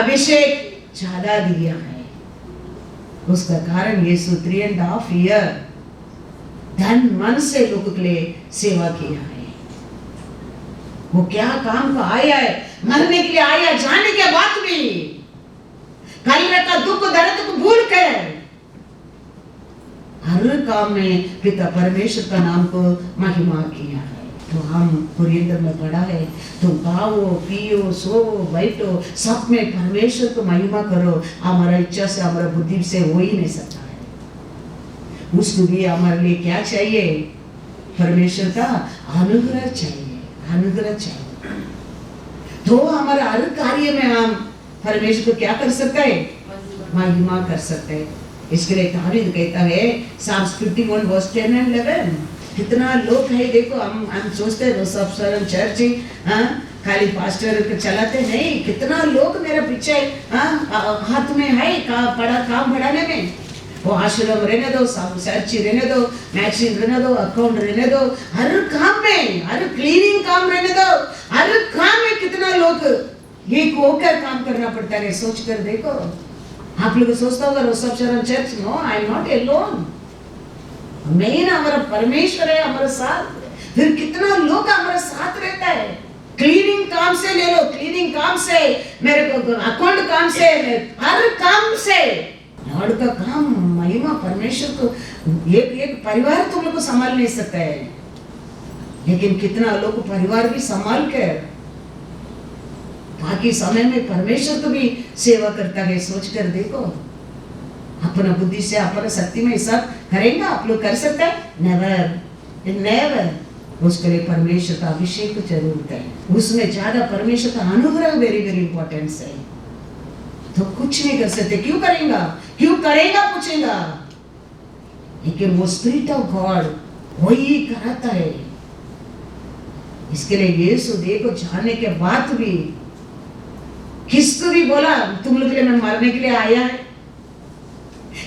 अभिषेक ज्यादा दिया है। उसका कारण यीशु 3.5 ईयर धन मन से लोगों के लिए सेवा किया है। वो क्या काम को आया है? मरने के लिए आया। जाने के बाद भी कल का दुख दर्द को भूल कर हर काम में पिता परमेश्वर का नाम को महिमा किया है। तो हम कुरियंदर में पढ़ा है, तुम खाओ पियो सोओ बैठो सब में परमेश्वर को महिमा करो। हमारा इच्छा से हमारा बुद्धि से हो ही नहीं सकता है। उसको भी हमारे लिए क्या चाहिए? परमेश्वर का अनुग्रह चाहिए, अनुग्रह चाहिए। तो हमारा हर कार्य में हम परमेश्वर को क्या कर सकते हैं? महिमा कर सकते हैं। इसके लिए दावीद कहता है Psalms 51 verse 10 and 11, कितना लोग है देखो, हम सोचते हैं सब सरम चर्च खाली पास्टर चलाते नहीं, कितना लोग मेरे पीछे हाथ में है काम बढ़ाने में। वो आश्रम रहने दो, चर्च रहने दो, मैगजीन रहने दो, अकाउंट रहने दो, हर काम में, हर क्लीनिंग काम रहने दो, हर काम में कितना लोग एक होकर काम करना पड़ता है। सोच कर देखो, आप लोग सोचता होगा रोसब Sharan church, no I am not alone, मेन हमारा परमेश्वर है हमारे साथ। फिर कितना लोग हमारे साथ रहता है। क्लीनिंग काम से ले लो, क्लीनिंग काम से, मेरे को अकाउंट काम से, हर काम से लॉर्ड का काम महिमा परमेश्वर को। एक परिवार तुम लोग को संभाल नहीं सकता है, लेकिन कितना लोग परिवार भी संभाल कर बाकी समय में परमेश्वर को भी सेवा करता है। सोच कर देखो, अपना बुद्धि से अपना शक्ति में सब करेंगे आप लोग कर सकते हैं? Never never. उसके लिए परमेश्वर का अभिषेक की जरूरत है, उसमें ज्यादा परमेश्वर का अनुग्रह वेरी वेरी इंपॉर्टेंस है। तो कुछ नहीं कर सकते। क्यों करेगा, क्यों करेगा पूछेगा, लेकिन वो स्पिरिट ऑफ गॉड वही कराता है। इसके लिए यीशु देखो जाने के बाद भी किसको भी बोला तुम लोग के लिए मैं मरने के लिए आया है,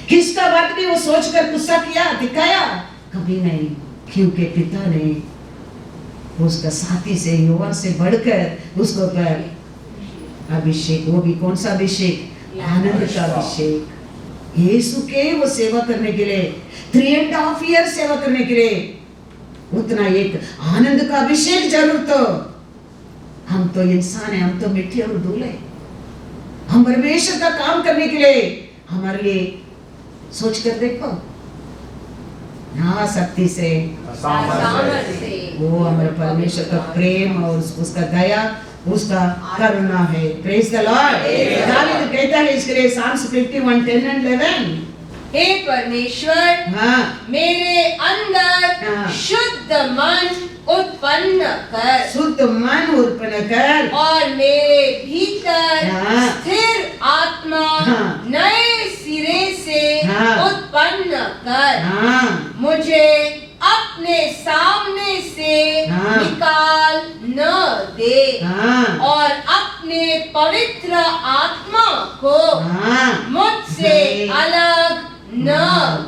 किसका बात भी वो सोचकर गुस्सा किया दिखाया? कभी नहीं, क्योंकि पिता ने उसका साथी से युवा से बढ़कर उसको पर अभिषेक, वो भी कौन सा अभिषेक? आनंद का अभिषेक। यीशु के वो सेवा करने के लिए 3.5 ईयर सेवा करने के लिए उतना एक आनंद का अभिषेक जरूर। तो हम तो इंसान है, हम तो मिट्टी और धूल है। हम परमेश्वर का काम करने के लिए हमारे लिए सोच कर देखो, ना शक्ति से वो हमारे परमेश्वर का प्रेम और उसका दया, उसका करुणा है। Praise the Lord. दावीद कहता है इसके लिए Psalms 51 10 and 11, हे परमेश्वर, मेरे अंदर शुद्ध मन उत्पन्न कर, शुद्ध मन उत्पन्न कर, और मेरे भीतर स्थिर आत्मा नए सिरे से उत्पन्न कर। मुझे अपने सामने से निकाल न दे, और अपने पवित्र आत्मा को मुझसे अलग न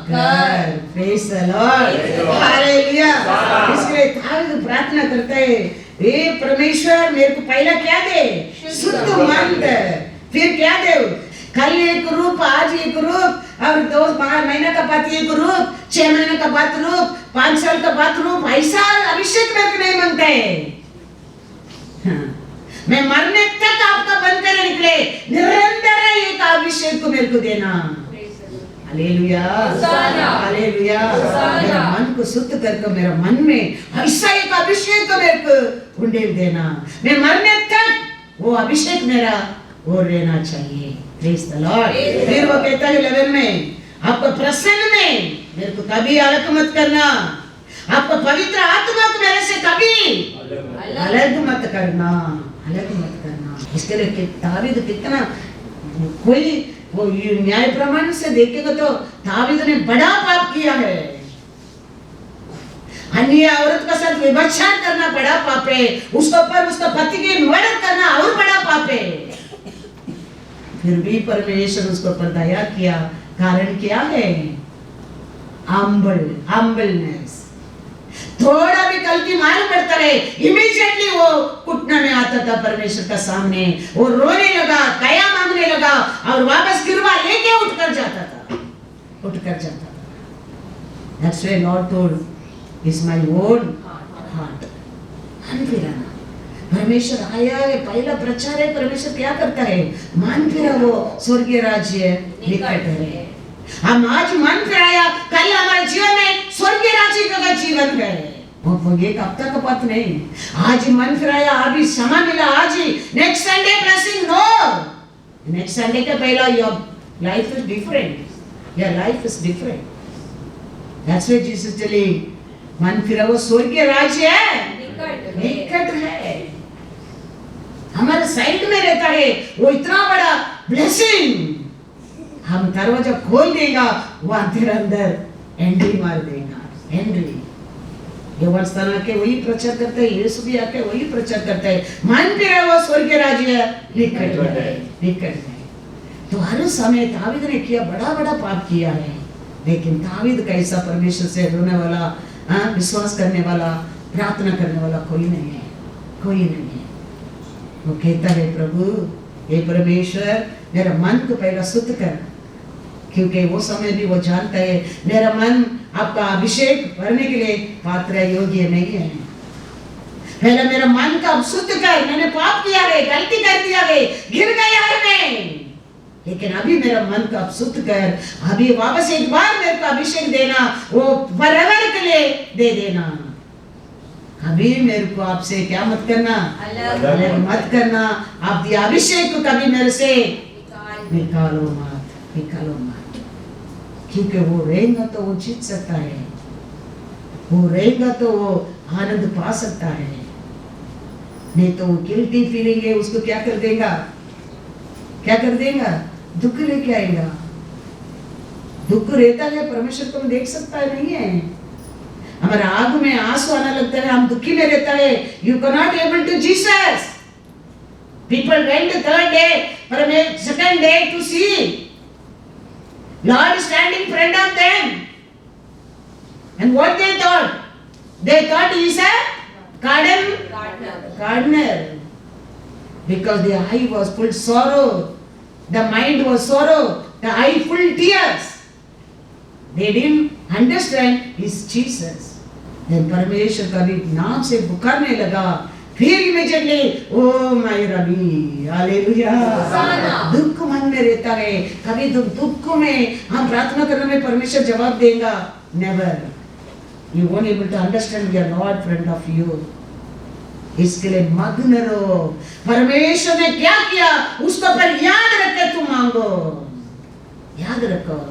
कर। Praise the Lord, hallelujah. इसलिए दावीद प्रार्थना करता है, हे परमेश्वर मेरे को पहला क्या दे? शुद्ध मन दे। फिर क्या दे? कल एक रूप, आज एक रूप, और 2 महीना का बाद एक रूप, 6 महीने का बाद रूप, 5 साल का बाद रूप। ऐसा अभिषेक मेरे को नहीं मांगता है। मैं मरने तक आपका बनकर निकले, निरंतर एक अभिषेक को मेरे को देना। Hallelujah, hallelujah. मेरा मन को शुद्ध करके मेरा मन में ऐसा एक अभिषेक को मेरे को उंडेल देना। मैं मरने तक वो अभिषेक मेरा वो रहना चाहिए। Praise the Lord. फिर वो कहता है 11 में, आपको प्रसन्न में मेरे को कभी अलग मत करना, आपको पवित्र आत्मा को मेरे से कभी अलग मत करना, अलग मत करना। इसके लिए दावीद कितना, कोई वो न्याय प्रमाण से देखेगा तो दावीद ने बड़ा पाप किया है। अन्य औरत का साथ व्यभिचार करना बड़ा पाप है, उसके ऊपर उसका पति की मर्डर करना और बड़ा पाप है। फिर भी परमेश्वर उसको पर दया किया। कारण क्या है? हम्बलनेस। थोड़ा भी गलती मालूम पड़ता है, इमीडिएटली वो घुटने में आता था परमेश्वर का सामने, वो रोने लगा, दया मांगने लगा, और वापस गिरवा लेके उठकर जाता था, उठकर जाता था। That's why Lord told, is my own heart. मन फिराना। परमेश्वर आया है, पहला प्रचार है, परमेश्वर क्या करता है? मन फिरा वो स्वर्गीय राज्य निकट है। हम आज मन फिराया, कल हमारे जीवन में स्वर्गीय राज्य का जीवन है। वो एक हफ्ता का बात नहीं, आज ही मन फिराया, अभी समय मिला, आज ही next Sunday blessing, no, next Sunday के पहला your life is different, your life is different. That's why Jesus telling, मन फिरा वो स्वर्गीय राज्य है, निकट है, हमारे साइड में रहता है, वो इतना बड़ा ब्लेसिंग, हम दरवाजा खोल देगा, वो तेरे अंदर एंट्री मार देगा, एंट्री। ये वर्षस्थान आके वही प्रचार करते हैं, यीशु भी आके वही प्रचार करते हैं, मन फिरा वो स्वर्गीय राज्य निकट है, निकट है। तो हर समय दावीद ने किया, बड़ा बड़ा पाप किया है, लेकिन दावीद कैसा परमेश्वर से रोने वाला, विश्वास करने वाला, प्रार्थना करने वाला कोई नहीं है, कोई नहीं है। वो कहता है, प्रभु हे परमेश्वर, मेरा मन को पहला शुद्ध कर, क्योंकि वो समय भी वो जानता है मेरा मन आपका अभिषेक भरने के लिए पात्र योग्य नहीं है। पहले मेरा मन का शुद्ध कर, मैंने पाप किया है, गलती कर दिया है, गिर गया है मैं, लेकिन अभी मेरा मन का शुद्ध कर, अभी वापस एक बार मेरे को अभिषेक देना, वो बराबर के लिए दे देना। अभी मेरे को आपसे क्या मत करना, अलग मत करना, आप दिया अभिषेक को कभी मेरे से निकालो मत, निकालो मत, क्योंकि वो रहेगा तो वो जीत सकता है, वो रहेगा तो वो आनंद पा सकता है, नहीं तो वो गिल्टी फीलिंग है, उसको क्या कर देगा, क्या कर देगा, दुख लेके आएगा। दुख रहता है, परमेश्वर को देख सकता है नहीं है, हमारे आग में आंसू आने लगता है, हम दुखी में रहता है, you can not able to Jesus. People went third day, पर second day to see Lord standing in front of them, and what they thought? They thought he is a gardener, because the eye was full sorrow, the mind was sorrow, the eye full tears. They didn't understand his Jesus. Then परमेश्वर का भी नाम से पुकारने लगा, फिर immediately oh my rabi, hallelujah. दुख मन में रहता है, कभी दुख में हम प्रार्थना करने में परमेश्वर जवाब देगा, never, you won't able to understand your lord front of you. इसके लिए मग्न रहो, परमेश्वर ने क्या किया उसको पर याद रख के तुम मांगो, याद रखो।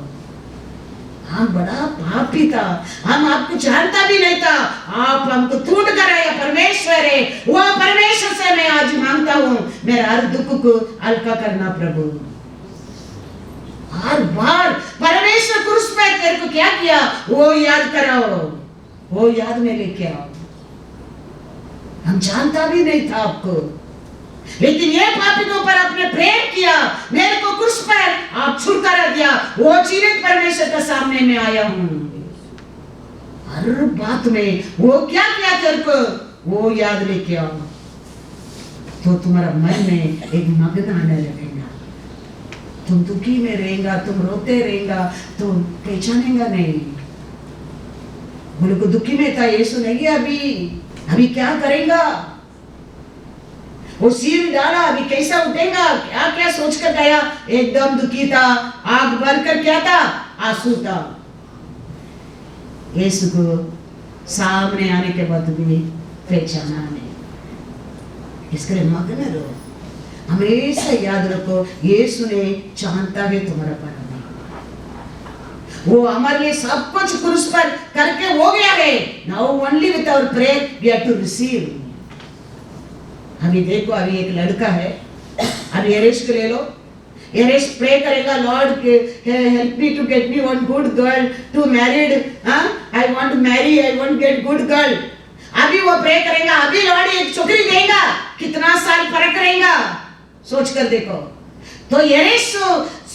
हम बड़ा पापी था, हम आपको जानता भी नहीं था, आप हमको ढूंढ कर आया, परमेश्वर है, वो परमेश्वर से मैं आज मांगता हूँ, मेरा हर दुख को हल्का करना प्रभु। हर बार परमेश्वर क्रूस पे तेरे को क्या किया वो याद कराओ, वो याद में लेके आओ। हम जानता भी नहीं था आपको, लेकिन ये पापी के ऊपर आपने प्रेम किया, मेरे को क्रूस पर आप छुटकारा दिया, वो जीवित परमेश्वर के सामने में आया हूँ। हर बात में वो क्या किया तेरे को वो याद लेके आओ, तो तुम्हारा मन में एक मग्न आने लगेगा, तुम दुखी में रहेगा, तुम रोते रहेगा, तुम पहचानेगा नहीं। बोले को दुखी में था, यीशु नहीं है, अभी क्या करेगा, वो सिर डाला, अभी कैसा उठेगा, क्या क्या सोच कर गया, एकदम दुखी था, आग भर कर क्या था, आंसू था। यीशु को सामने आने के बाद भी पहचाना नहीं। इसके लिए मग्न रहो, हमेशा याद रखो, यीशु ने चाहता है तुम्हारा परम, वो हमारे लिए सब कुछ क्रूस पर करके हो गया है। Now only with our prayer we have to receive. अभी देखो, अभी एक लड़का है, अभी एरेश को ले लो, एरेश प्रे करेगा, lord help me to get me one good girl to married, I want to marry, I want get good girl. अभी वो प्रे करेगा, अभी लॉर्ड एक छोकरी देगा, कितना साल फर्क रहेगा, सोच कर देखो। तो एरेश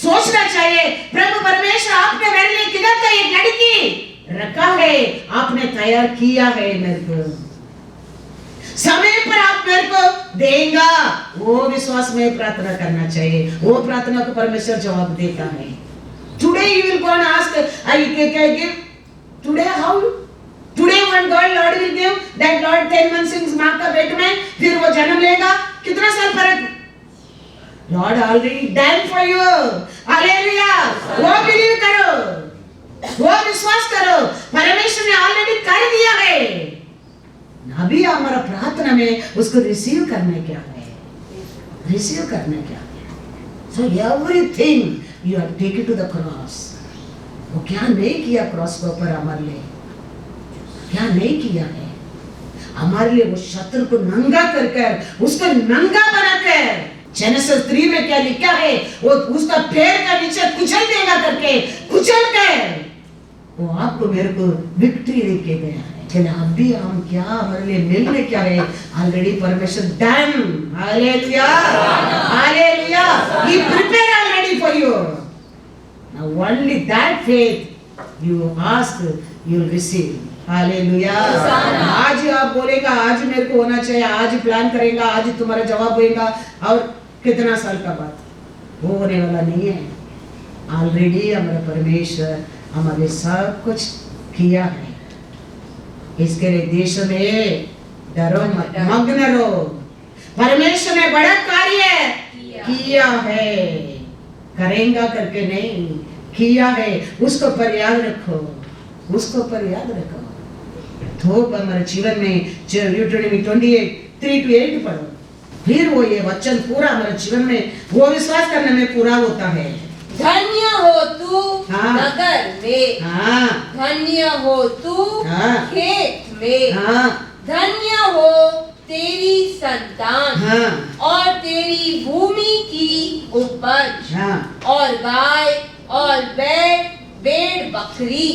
सोचना चाहिए, प्रभु परमेश्वर आपने मेरे लिए किधर का एक लड़की रखा है, आपने तैयार किया है मेरे को, समय पर आप मेरे को देगा। वो विश्वास में प्रार्थना करना चाहिए, वो प्रार्थना को परमेश्वर जवाब देता है। Today you will go and ask, I can give today, how today one girl Lord will give that Lord 10 months in मां का पेट में, फिर वो जन्म लेगा, कितना साल फर्क, Lord already done for you, hallelujah. वो बिलीव करो, वो विश्वास करो, परमेश्वर ने ऑलरेडी कर दिया है, अभी हमारा प्रार्थना में उसको रिसीव करने क्या है, रिसीव करने क्या है। So everything you are take it to the cross. वो क्या नहीं किया क्रॉस के ऊपर हमारे लिए, क्या नहीं किया है हमारे लिए। वो शत्रु को नंगा कर कर, उसको नंगा बनाकर, जेनेसिस 3 में क्या लिखा है, वो उसका पैर का नीचे कुचल देगा करके, कुचल कर वो आपको मेरे को विक्ट्री देके गया है। चलिए अभी हम क्या हमारे लिए मिलने क्या है, ऑलरेडी परमेश्वर done. Hallelujah, hallelujah, he prepared already for you. Now only that faith you ask, you will receive. Hallelujah. आज आप बोलेगा आज मेरे को होना चाहिए, आज प्लान करेगा, आज तुम्हारा जवाब होएगा, और कितना साल का बात, वो होने वाला नहीं है। ऑलरेडी हमारा परमेश्वर हमारे सब कुछ किया है। इसके लिए देश में डरो मत, मग्न रहो। परमेश्वर ने बड़ा कार्य किया है, करेंगा करके नहीं, किया है। उसको पर याद रखो, उसको पर याद रखो। तो हमारे जीवन में ड्यूटरॉनमी 28:3-8 पढ़ो, फिर वो ये वचन पूरा हमारे जीवन में वो विश्वास करने में पूरा होता है। धन्य हो तू हाँ। नगर में, हाँ, धन्य हो तू हाँ। खेत में, हाँ, धन्य हो तेरी संतान, हाँ, और तेरी भूमि की उपज, हाँ, और गाय और भेड़ बकरी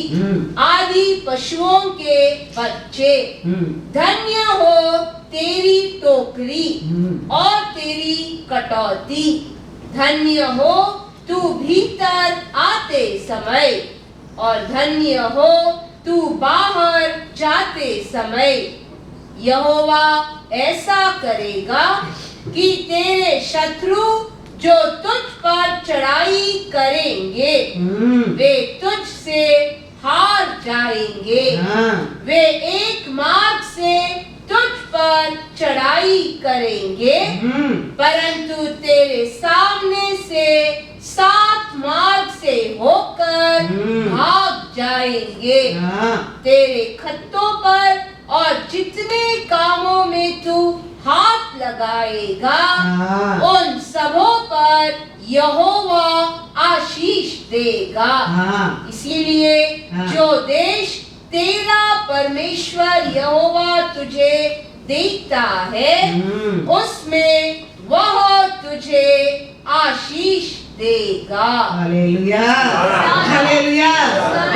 आदि पशुओं के बच्चे। धन्य हो तेरी टोकरी और तेरी कटौती, धन्य हो तू भीतर आते समय, और धन्य हो तू बाहर जाते समय। यहोवा ऐसा करेगा कि तेरे शत्रु जो तुझ पर चढ़ाई करेंगे वे तुझ से हार जाएंगे। वे एक मार्ग से तुझ पर चढ़ाई करेंगे, परंतु तेरे सामने से 7 मार्ग से होकर भाग जाएंगे। तेरे खत्तों पर और जितने कामों में तू हाथ लगाएगा उन सबों पर यहोवा आशीष देगा। इसीलिए जो देश तेरा परमेश्वर यहोवा तुझे देता है उसमें वह तुझे आशीष देगा। Hallelujah, hallelujah.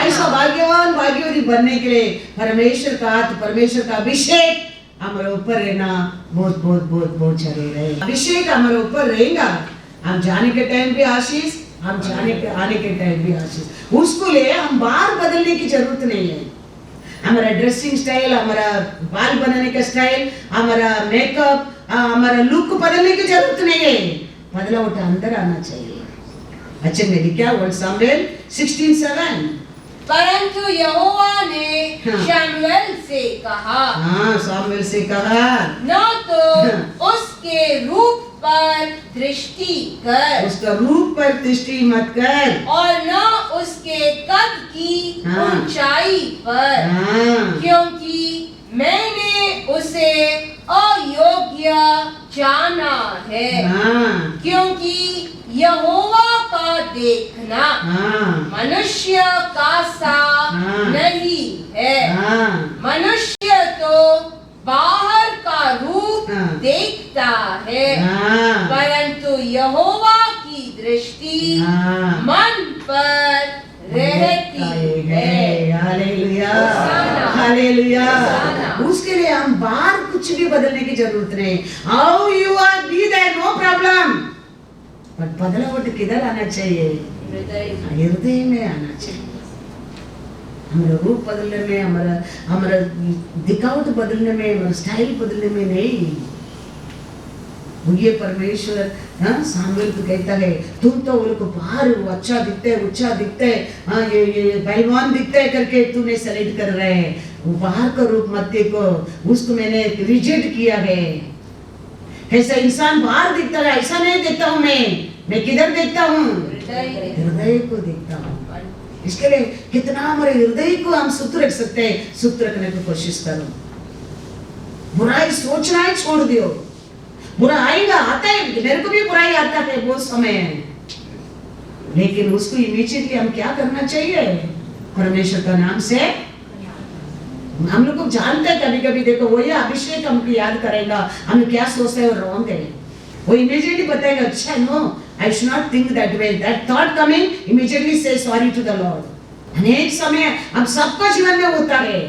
ऐसा भाग्यवान भाग्यवती बनने के लिए परमेश्वर का हाथ, परमेश्वर का अभिषेक हमारे ऊपर रहना बहुत बहुत बहुत बहुत जरूरी है। अभिषेक हमारे ऊपर रहेगा, हम जाने के टाइम भी आशीष, हम जाने के आने के टाइम भी आशीष। उसको लिए हम बार बदलने की जरूरत नहीं है। हमारा ड्रेसिंग स्टाइल, हमारा बाल बनाने का स्टाइल, हमारा मेकअप, हमारा लुक बदलने की जरूरत नहीं है। बदलाव अंदर आना चाहिए। अच्छा मेरी क्या 1 सामुएल 16:7। परंतु यहोवा ने शमूएल से कहा, सामुएल से कहा, न तो उसके रूप पर दृष्टि कर, उसका रूप पर दृष्टि मत कर, और न उसके कद की ऊंचाई पर, क्योंकि मैंने उसे अयोग्य जाना है। क्योंकि यहोवा का देखना मनुष्य का सा नहीं है। मनुष्य तो बाहर का रूप देखता है, परंतु यहोवा की दृष्टि मन पर रहती है। Hallelujah, hallelujah. उसके लिए हम बाहर कुछ भी बदलने की जरूरत नहीं। How you are be there, no problem, but बदलाव किधर आना चाहिए? हृदय में आना चाहिए। हमारा रूप बदलने में, हमारा दिखावट बदलने में, हमारा स्टाइल बदलने में नहीं। ये परमेश्वर सामुएल को कहता है, तुम तो उनको बाहर अच्छा दिखते है, ऊंचा दिखते है, ये पहलवान दिखते है करके तूने सेलेक्ट कर रहे हैं। वो बाहर का रूप मत देखो, उसको मैंने रिजेक्ट किया है। ऐसा इंसान बाहर दिखता है, ऐसा नहीं देखता हूँ मैं किधर देखता हूँ? हृदय को देखता हूँ। इसके लिए कितना हमारे हृदय को हम शुद्ध रख सकते हैं, शुद्ध रखने की कोशिश करो। बुराई सोचना ही छोड़ दियो। बुरा आएगा, आता है, मेरे को भी बुराई आता है बहुत समय है, लेकिन उसको इमीडिएटली हम क्या करना चाहिए? परमेश्वर का नाम से हम लोग को जानते हैं, कभी कभी देखो वही अभिषेक हमको याद करेगा, हम क्या सोचते हैं और रॉन्ग है, वो इमीडिएटली बताएगा अच्छा no I should not think that way, that thought coming immediately से सॉरी टू द लॉर्ड। अनेक समय हम सबका जीवन में होता है,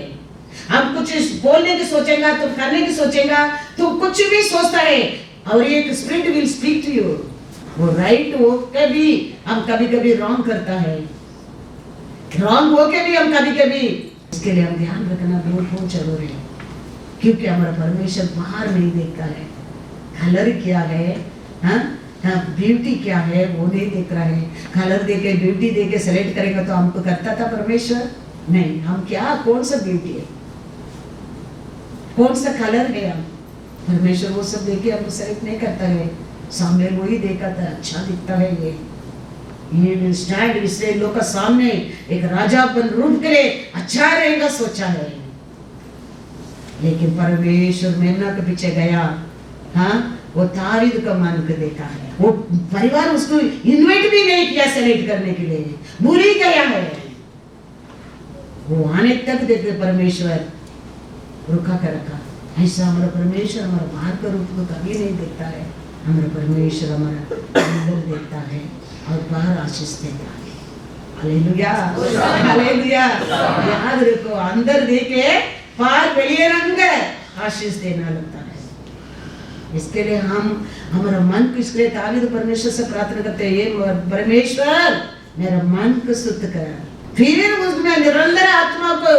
हम कुछ बोलने की सोचेगा, तुम करने की सोचेगा, तुम कुछ भी सोचता है और एक spirit will speak to you, वो राइट हो के भी हम कभी कभी रॉन्ग करता है, रॉन्ग हो के भी हम कभी कभी, इसके लिए हम ध्यान रखना बहुत जरूरी है, क्योंकि हमारा परमेश्वर बाहर नहीं देखता है, कलर क्या है, ब्यूटी क्या है वो नहीं देख रहा है। कलर देके ब्यूटी देके सेलेक्ट करेगा तो हमको करता था परमेश्वर? नहीं, हम क्या कौन सा ब्यूटी है, कौन सा कलर है, हम परमेश्वर वो सब देके हमको सेलेक्ट नहीं करता है, सामने वही देखा था अच्छा दिखता है ये विल स्टैंड, इसलिए लोग का सामने एक राजा बन रूप के लिए अच्छा रहेगा सोचा है, लेकिन परमेश्वर मेमना के पीछे गया, हाँ वो तारीद का मन को देखा है, वो परिवार उसको इनवाइट भी नहीं किया सेलेक्ट करने के लिए, भूल ही गया है, वो आने तक देखते परमेश्वर रुका कर रखा। ऐसा हमारा परमेश्वर हमारा बाहर का रूप को कभी नहीं देखता है, हमारा परमेश्वर हमारा अंदर देखता है और बाहर आशीष देता है। Hallelujah, hallelujah. याद रखो, अंदर देखे बाहर வெளியே रंग आशीष देना लगता है। इसके लिए हम हमारा मन को, इसके लिए दावीद परमेश्वर से प्रार्थना करते हैं, ये परमेश्वर मेरा मन को शुद्ध कर, फिर उसमें निरंतर आत्मा को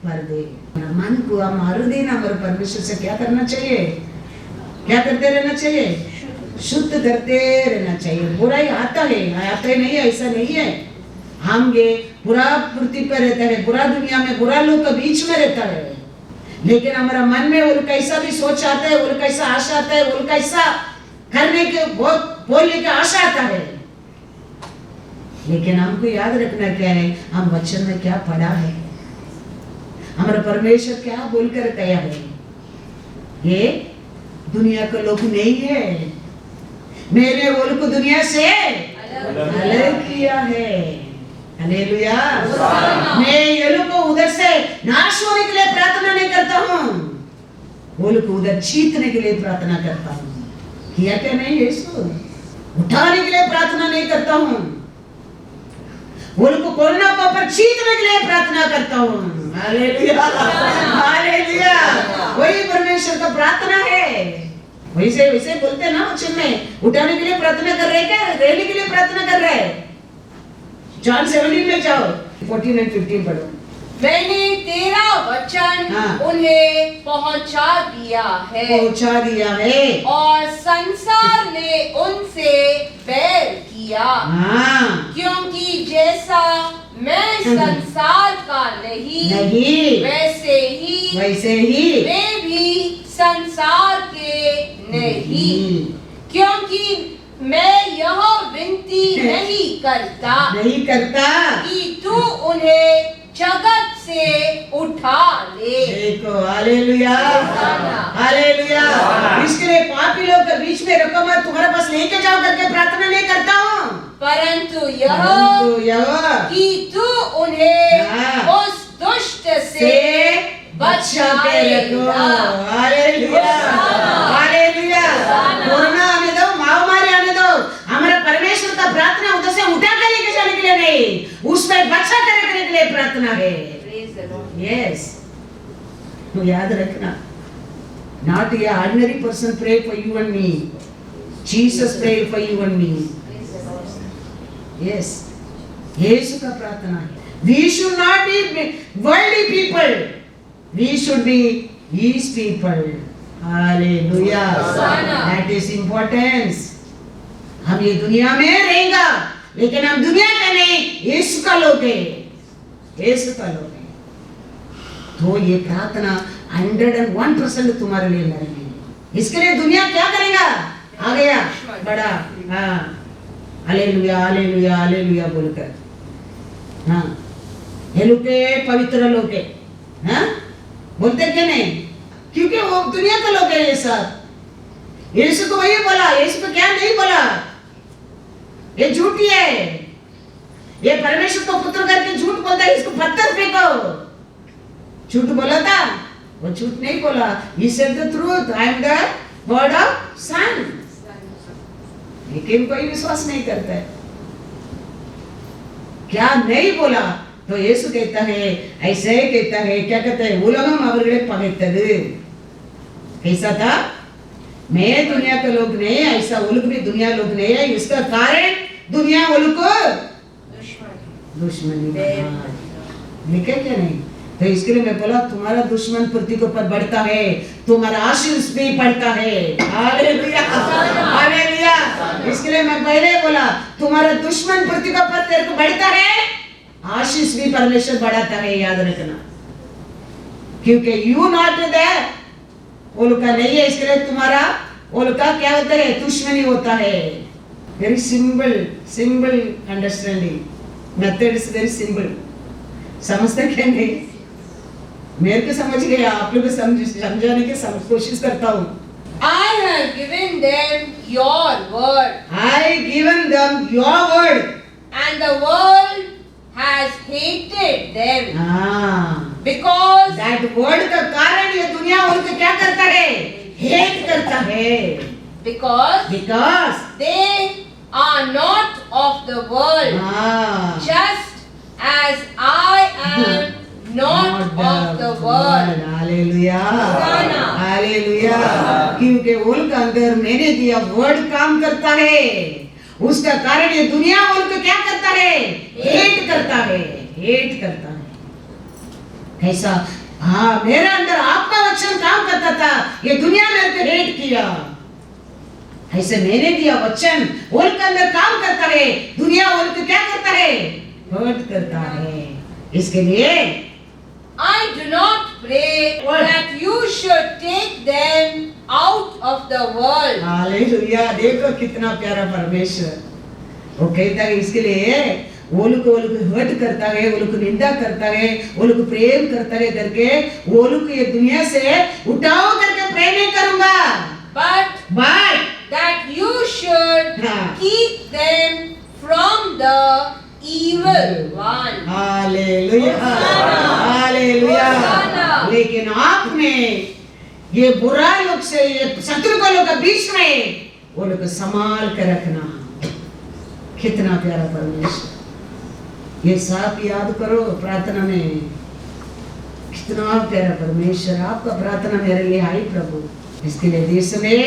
भर दे। हमारा मन को हम हर दिन हमारे परमेश्वर से क्या करना चाहिए, क्या करते रहना चाहिए, शुद्ध करते रहना चाहिए। बुराई आता है, आता नहीं है ऐसा नहीं है, हम ये बुरा पृथ्वी पर रहता है, बुरा दुनिया में बुरा लोग के बीच में रहता है, लेकिन हमारा मन में वो कैसा भी सोच आता है, वो कैसा आशा आता है, वो कैसा करने के बहुत बोलने का आशा आता है, लेकिन हमको याद रखना क्या है, हम वचन में क्या पढ़ा है, हमारा परमेश्वर क्या बोलकर गया है, ये दुनिया के लोग नहीं है, मैंने वो लोग को दुनिया से अलग किया है। हालेलुया। मैं ये लोग को उधर से नाश होने के लिए प्रार्थना नहीं करता हूँ, वो लोग को उधर जीतने के लिए प्रार्थना करता हूँ। किया क्या नहीं यीशु, उठाने के लिए प्रार्थना नहीं करता हूँ, वो लोग को कोरोना पर जीतने के लिए प्रार्थना करता हूँ। Hallelujah, hallelujah. वही परमेश्वर का प्रार्थना है, वैसे वैसे बोलते ना वचन में, उठाने के लिए प्रार्थना कर रहे, क्या रहने के लिए प्रार्थना कर रहे हैं। जॉन 17 में जाओ, 14 और 15 पढ़ो। मैंने तेरा वचन उन्हें पहुंचा दिया है, और संसार ने उनसे बैर किया, क्योंकि जैसा मैं संसार का नहीं वैसे ही वे भी संसार के नहीं, क्योंकि मैं यह विनती नहीं करता कि तू उन्हें जगत से उठा ले। देखो, हालेलुया, हालेलुया। इसके लिए पापी लोग के बीच में रखो मत, तुम्हारे पास लेके जाओ करके प्रार्थना नहीं करता हूँ, परंतु यह कि तू उन्हें उस दुष्ट से बचा ले। Hallelujah, hallelujah. कोरोना आने दो, महामारी आने दो, हमारा परमेश्वर का प्रार्थना उधर से उठा कर लेके जाने के लिए नहीं, उसमें बचा करने के लिए प्रार्थना है। यस, तो याद रखना, not a ordinary person pray for you and me, Jesus prayed for you and me. Yes, यीशु का प्रार्थना है। We should not be worldly people, we should be His people. Hallelujah. That is importance. हम ये दुनिया में रहेगा, लेकिन हम दुनिया का नहीं, यीशु का लोग है, यीशु का लोग है। तो ये प्रार्थना 101% तुम्हारे लिए लड़ेगी। इसके लिए दुनिया क्या करेगा, आ गया बड़ा, हाँ हालेलुया, हालेलुया, हालेलुया बोलकर, हाँ ये लोग के पवित्र लोग है, हाँ बोलते क्या नहीं, क्योंकि वो दुनिया का लोग है ये सब। यीशु को वही बोला, यीशु को क्या नहीं बोला, ये झूठी है, ये परमेश्वर को पुत्र करके झूठ बोलता है, इसको पत्थर फेंको। झूठ बोला था, वो झूठ नहीं बोला। He said the truth, I am the word of son। लेकिन कोई विश्वास नहीं करता है। क्या नहीं बोला तो यीशु कहता है, ऐसे कहता है, क्या कहता है, उलगम அவர்களை பகைத்தது। कैसा था, मैं दुनिया के लोग नहीं, ऐसा उलग भी दुनिया लोग नहीं है, इसका कारण दुनिया उलग को दुश्मनी लिखे क्या नहीं। तो इसके लिए मैं बोला, तुम्हारा दुश्मन पृथ्वी के ऊपर बढ़ता है, तुम्हारा आशीष भी बढ़ता है। Hallelujah, hallelujah. इसके लिए मैं पहले बोला, तुम्हारा दुश्मन पृथ्वी के ऊपर तेरे को बढ़ता है, आशीष भी परमेश्वर बढ़ाता है, याद रखना। क्योंकि यू नॉट दैट, वो लोग का नहीं है, इसके लिए तुम्हारा वो लोग का क्या होता है, दुश्मनी होता है। Very simple understanding, method is very simple. समझते क्या नहीं, मेरे को समझ गया, आप लोग को समझाने की कोशिश करता हूँ। I have given them your word, I given them your word, and the world has hated them हाँ, because that word का कारण ये दुनिया उनको क्या करता है, हेट करता है। Because they are not of the world, हाँ, just as I am not of the world. Hallelujah, hosanna. Hallelujah. क्योंकि उनके अंदर मैंने दिया वर्ड काम करता है, उसका कारण ये दुनिया उनको क्या करता है, हेट करता है, हेट करता है। कैसा, हाँ, मेरे अंदर आपका वचन काम करता था, ये दुनिया मेरे को हेट किया। ऐसे मैंने दिया वचन उनके अंदर काम करता है, दुनिया उनको क्या करता है, हर्ट करता है। इसके लिए I do not pray What? that you should take them out of the world, hallelujah. देखो कितना प्यारा परमेश्वर, वो कहता है इसके लिए वो लोग हर्ट करता है, वो लोग निंदा करता है, वो लोग प्रेम करता है करके वो लोग ये दुनिया से उठाओ करके प्रेम नहीं करूंगा, but that you should हाँ। keep them from the evil one. Hallelujah, hosanna. Hallelujah. Hosanna. लेकिन आपने ये बुरा लोग से, ये शत्रु को लोग के बीच में वो लोग को संभाल कर रखना। कितना प्यारा परमेश्वर, ये सब याद करो प्रार्थना में। कितना प्यारा परमेश्वर, आपका प्रार्थना मेरे लिए आई प्रभु। इसके लिए देश में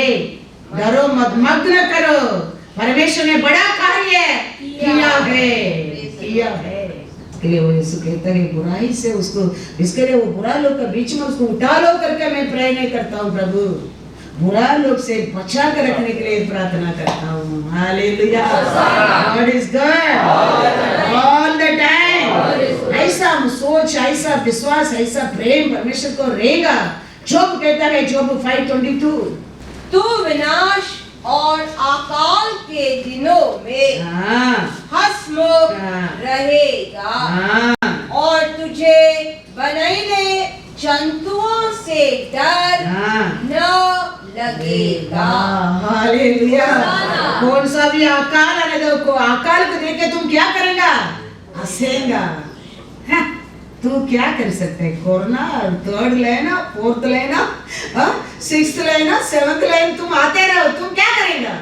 डरो मत, मग्न करो, परमेश्वर ने बड़ा कार्य किया है। इसके लिए वो यीशु कहता है बुराई से उसको, इसके लिए वो बुरा लोग के बीच में उसको उठा लो करके मैं प्रे नहीं करता हूँ प्रभु, बुरा लोग से बचा कर रखने के लिए प्रार्थना करता हूँ। Hallelujah, God is good all the time. ऐसा सोच, ऐसा विश्वास, ऐसा प्रेम परमेश्वर को रहेगा। जोब कहता है, जोब 5:22, तू विनाश और अकाल के दिनों में हंसमुख रहेगा, और तुझे बनैले जंतुओं से डर न लगेगा। हालेलुया। कौन सा भी अकाल आने दो, को अकाल को देख के तुम क्या करेगा, हंसेगा। तू क्या कर सकते है, corona 3rd line, 4th line, 6th line, 7th line तुम आते रहो, तुम क्या करेगा,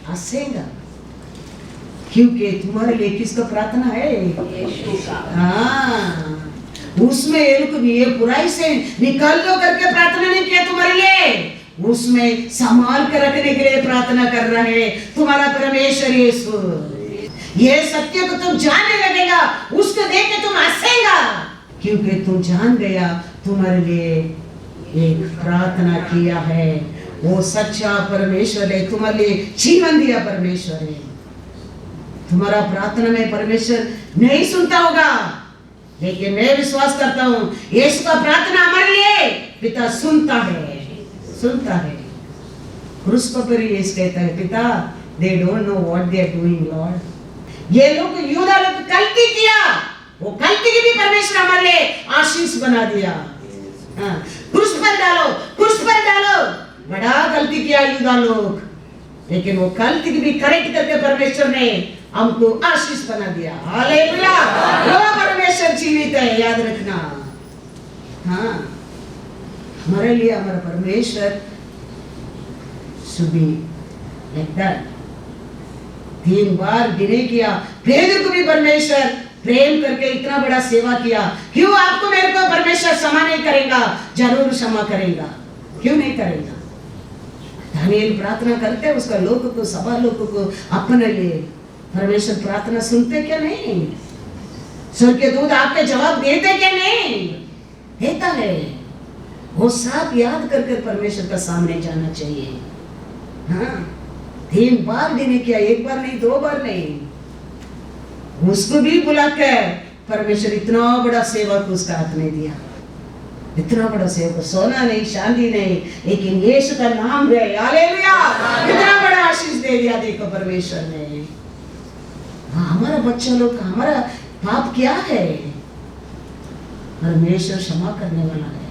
हंसेगा। क्योंकि तुम्हारे लिए किसका प्रार्थना है, यीशु का। हाँ, उसमें ये बुराई से निकाल दो करके प्रार्थना नहीं किया तुम्हारे लिए, उसमें संभाल कर रखने के लिए प्रार्थना कर रहे हैं तुम्हारा परमेश्वर यीशु। ये सत्य को तुम जानने लगेगा, उसको देख के तुम हंसेगा, क्योंकि तुम जान गया तुम्हारे लिए एक प्रार्थना किया है, वो सच्चा परमेश्वर है, तुम्हारे लिए जीवन दिया परमेश्वर है। तुम्हारा प्रार्थना में परमेश्वर नहीं सुनता होगा, लेकिन मैं विश्वास करता हूँ यीशु का प्रार्थना हमारे लिए पिता सुनता है, सुनता है। क्रूस पर यीशु कहता है, पिता they don't know what they are doing lord. ये लोग यूदा लोग गलती किया, वो गलती की भी परमेश्वर हमारे लिए आशीष बना दिया। हाँ, क्रूस पर डालो, क्रूस पर डालो। बड़ा गलती किया यूदा लोग, लेकिन वो गलती भी करेक्ट करके परमेश्वर ने हमको आशीष बना दिया। हालेलुया। वो परमेश्वर जीवित है, याद रखना। हाँ, हमारे लिए हमारा परमेश्वर सुबह लगता 3 बार गिने किया। पेदर को भी परमेश्वर प्रेम करके इतना बड़ा सेवा किया। क्यों आपको मेरे को परमेश्वर क्षमा नहीं करेगा? जरूर क्षमा करेगा। क्यों नहीं करेगा? दानिएल प्रार्थना करते उसका लोगों को, सभा लोगों को अपने लिए। परमेश्वर प्रार्थना सुनते क्या नहीं? स्वर्ग के दूत आपके जवाब देते क्या नहीं? देता है। वो सब याद करके परमेश्वर का सामने जाना चाहिए। हाँ, 3 बार देने किया, 1 बार नहीं, 2 बार नहीं। उसको भी बुलाकर परमेश्वर इतना बड़ा सेवक उसका हाथ में दिया। इतना बड़ा सेवक, सोना नहीं, चांदी नहीं, लेकिन यीशु का नाम है। हालेलुया। इतना बड़ा आशीष दे दिया। देखो परमेश्वर ने। हाँ, हमारा बच्चा लोग का हमारा पाप क्या है? परमेश्वर क्षमा करने वाला है।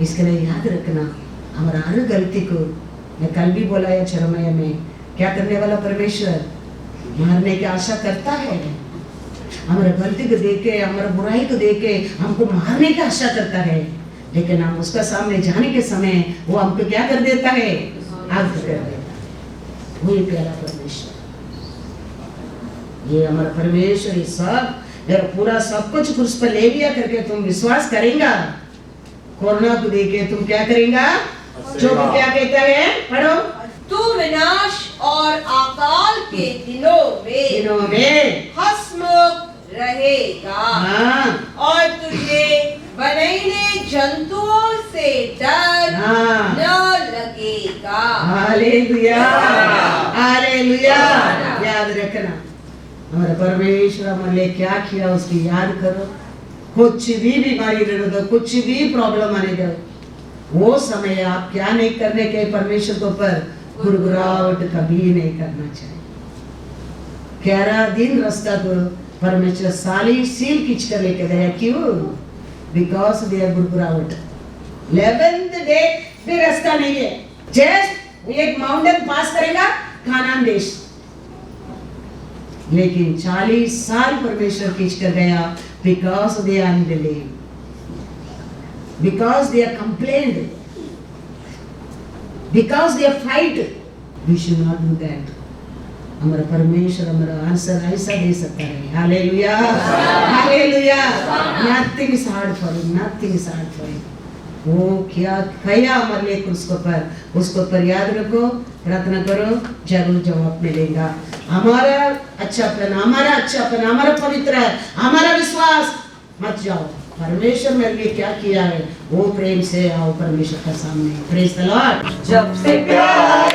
इसके लिए याद रखना, हमारा हर गलती को, मैं कल भी बोला है चरमया में, क्या करने वाला परमेश्वर? मारने की आशा करता है। हमारे गलती को देखे, हमारे बुराई को देखे हमको मारने की आशा करता है, लेकिन हम उसका सामने जाने के समय वो हमको क्या कर देता है? आग कर देता है। वही प्यारा परमेश्वर, ये हमारा परमेश्वर। ये सब मेरा पूरा सब कुछ क्रूस पर ले लिया करके तुम विश्वास करेंगे। कोरोना को देखे तुम क्या करेंगे? जो भी क्या कहता है, पढ़ो। तू विनाश और अकाल के दिनों में हंसमुख रहेगा। हाँ, और तुझे बनैने जंतुओं से डर हाँ। न लगेगा। हालेलुया। हालेलुया। याद रखना, हमारा परमेश्वर हमारे लिए क्या किया उसकी याद करो। कुछ भी बीमारी रहने दो, कुछ भी प्रॉब्लम आने दो, वो समय आप क्या नहीं करने के परमेश्वर के ऊपर गुरगुराहट कभी नहीं करना चाहिए। 11 दिन रास्ता को परमेश्वर साली सील खींच कर लेके गया। क्यों? Because there गुरगुराहट। 11th डे भी रास्ता नहीं है। जस्ट एक माउंटेन पास करेगा, कानान देश। लेकिन 40 साल परमेश्वर खींच कर गया, because they are unbelieve, because they are complained, because they are fight. We should not do that. हमारा परमेश्वर हमारा आंसर ऐसा दे सकता है। Hallelujah. Hallelujah. Nothing is hard for him, nothing is hard for him. वो क्या कया हमारे लिए उसको पर याद रखो, प्रार्थना करो, जरूर जवाब मिलेगा। हमारा अच्छापन, हमारा पवित्र है, हमारा विश्वास मत जाओ। परमेश्वर मेरे लिए क्या किया है, वो प्रेम से आओ परमेश्वर का सामने। Praise the Lord. जब से प्यार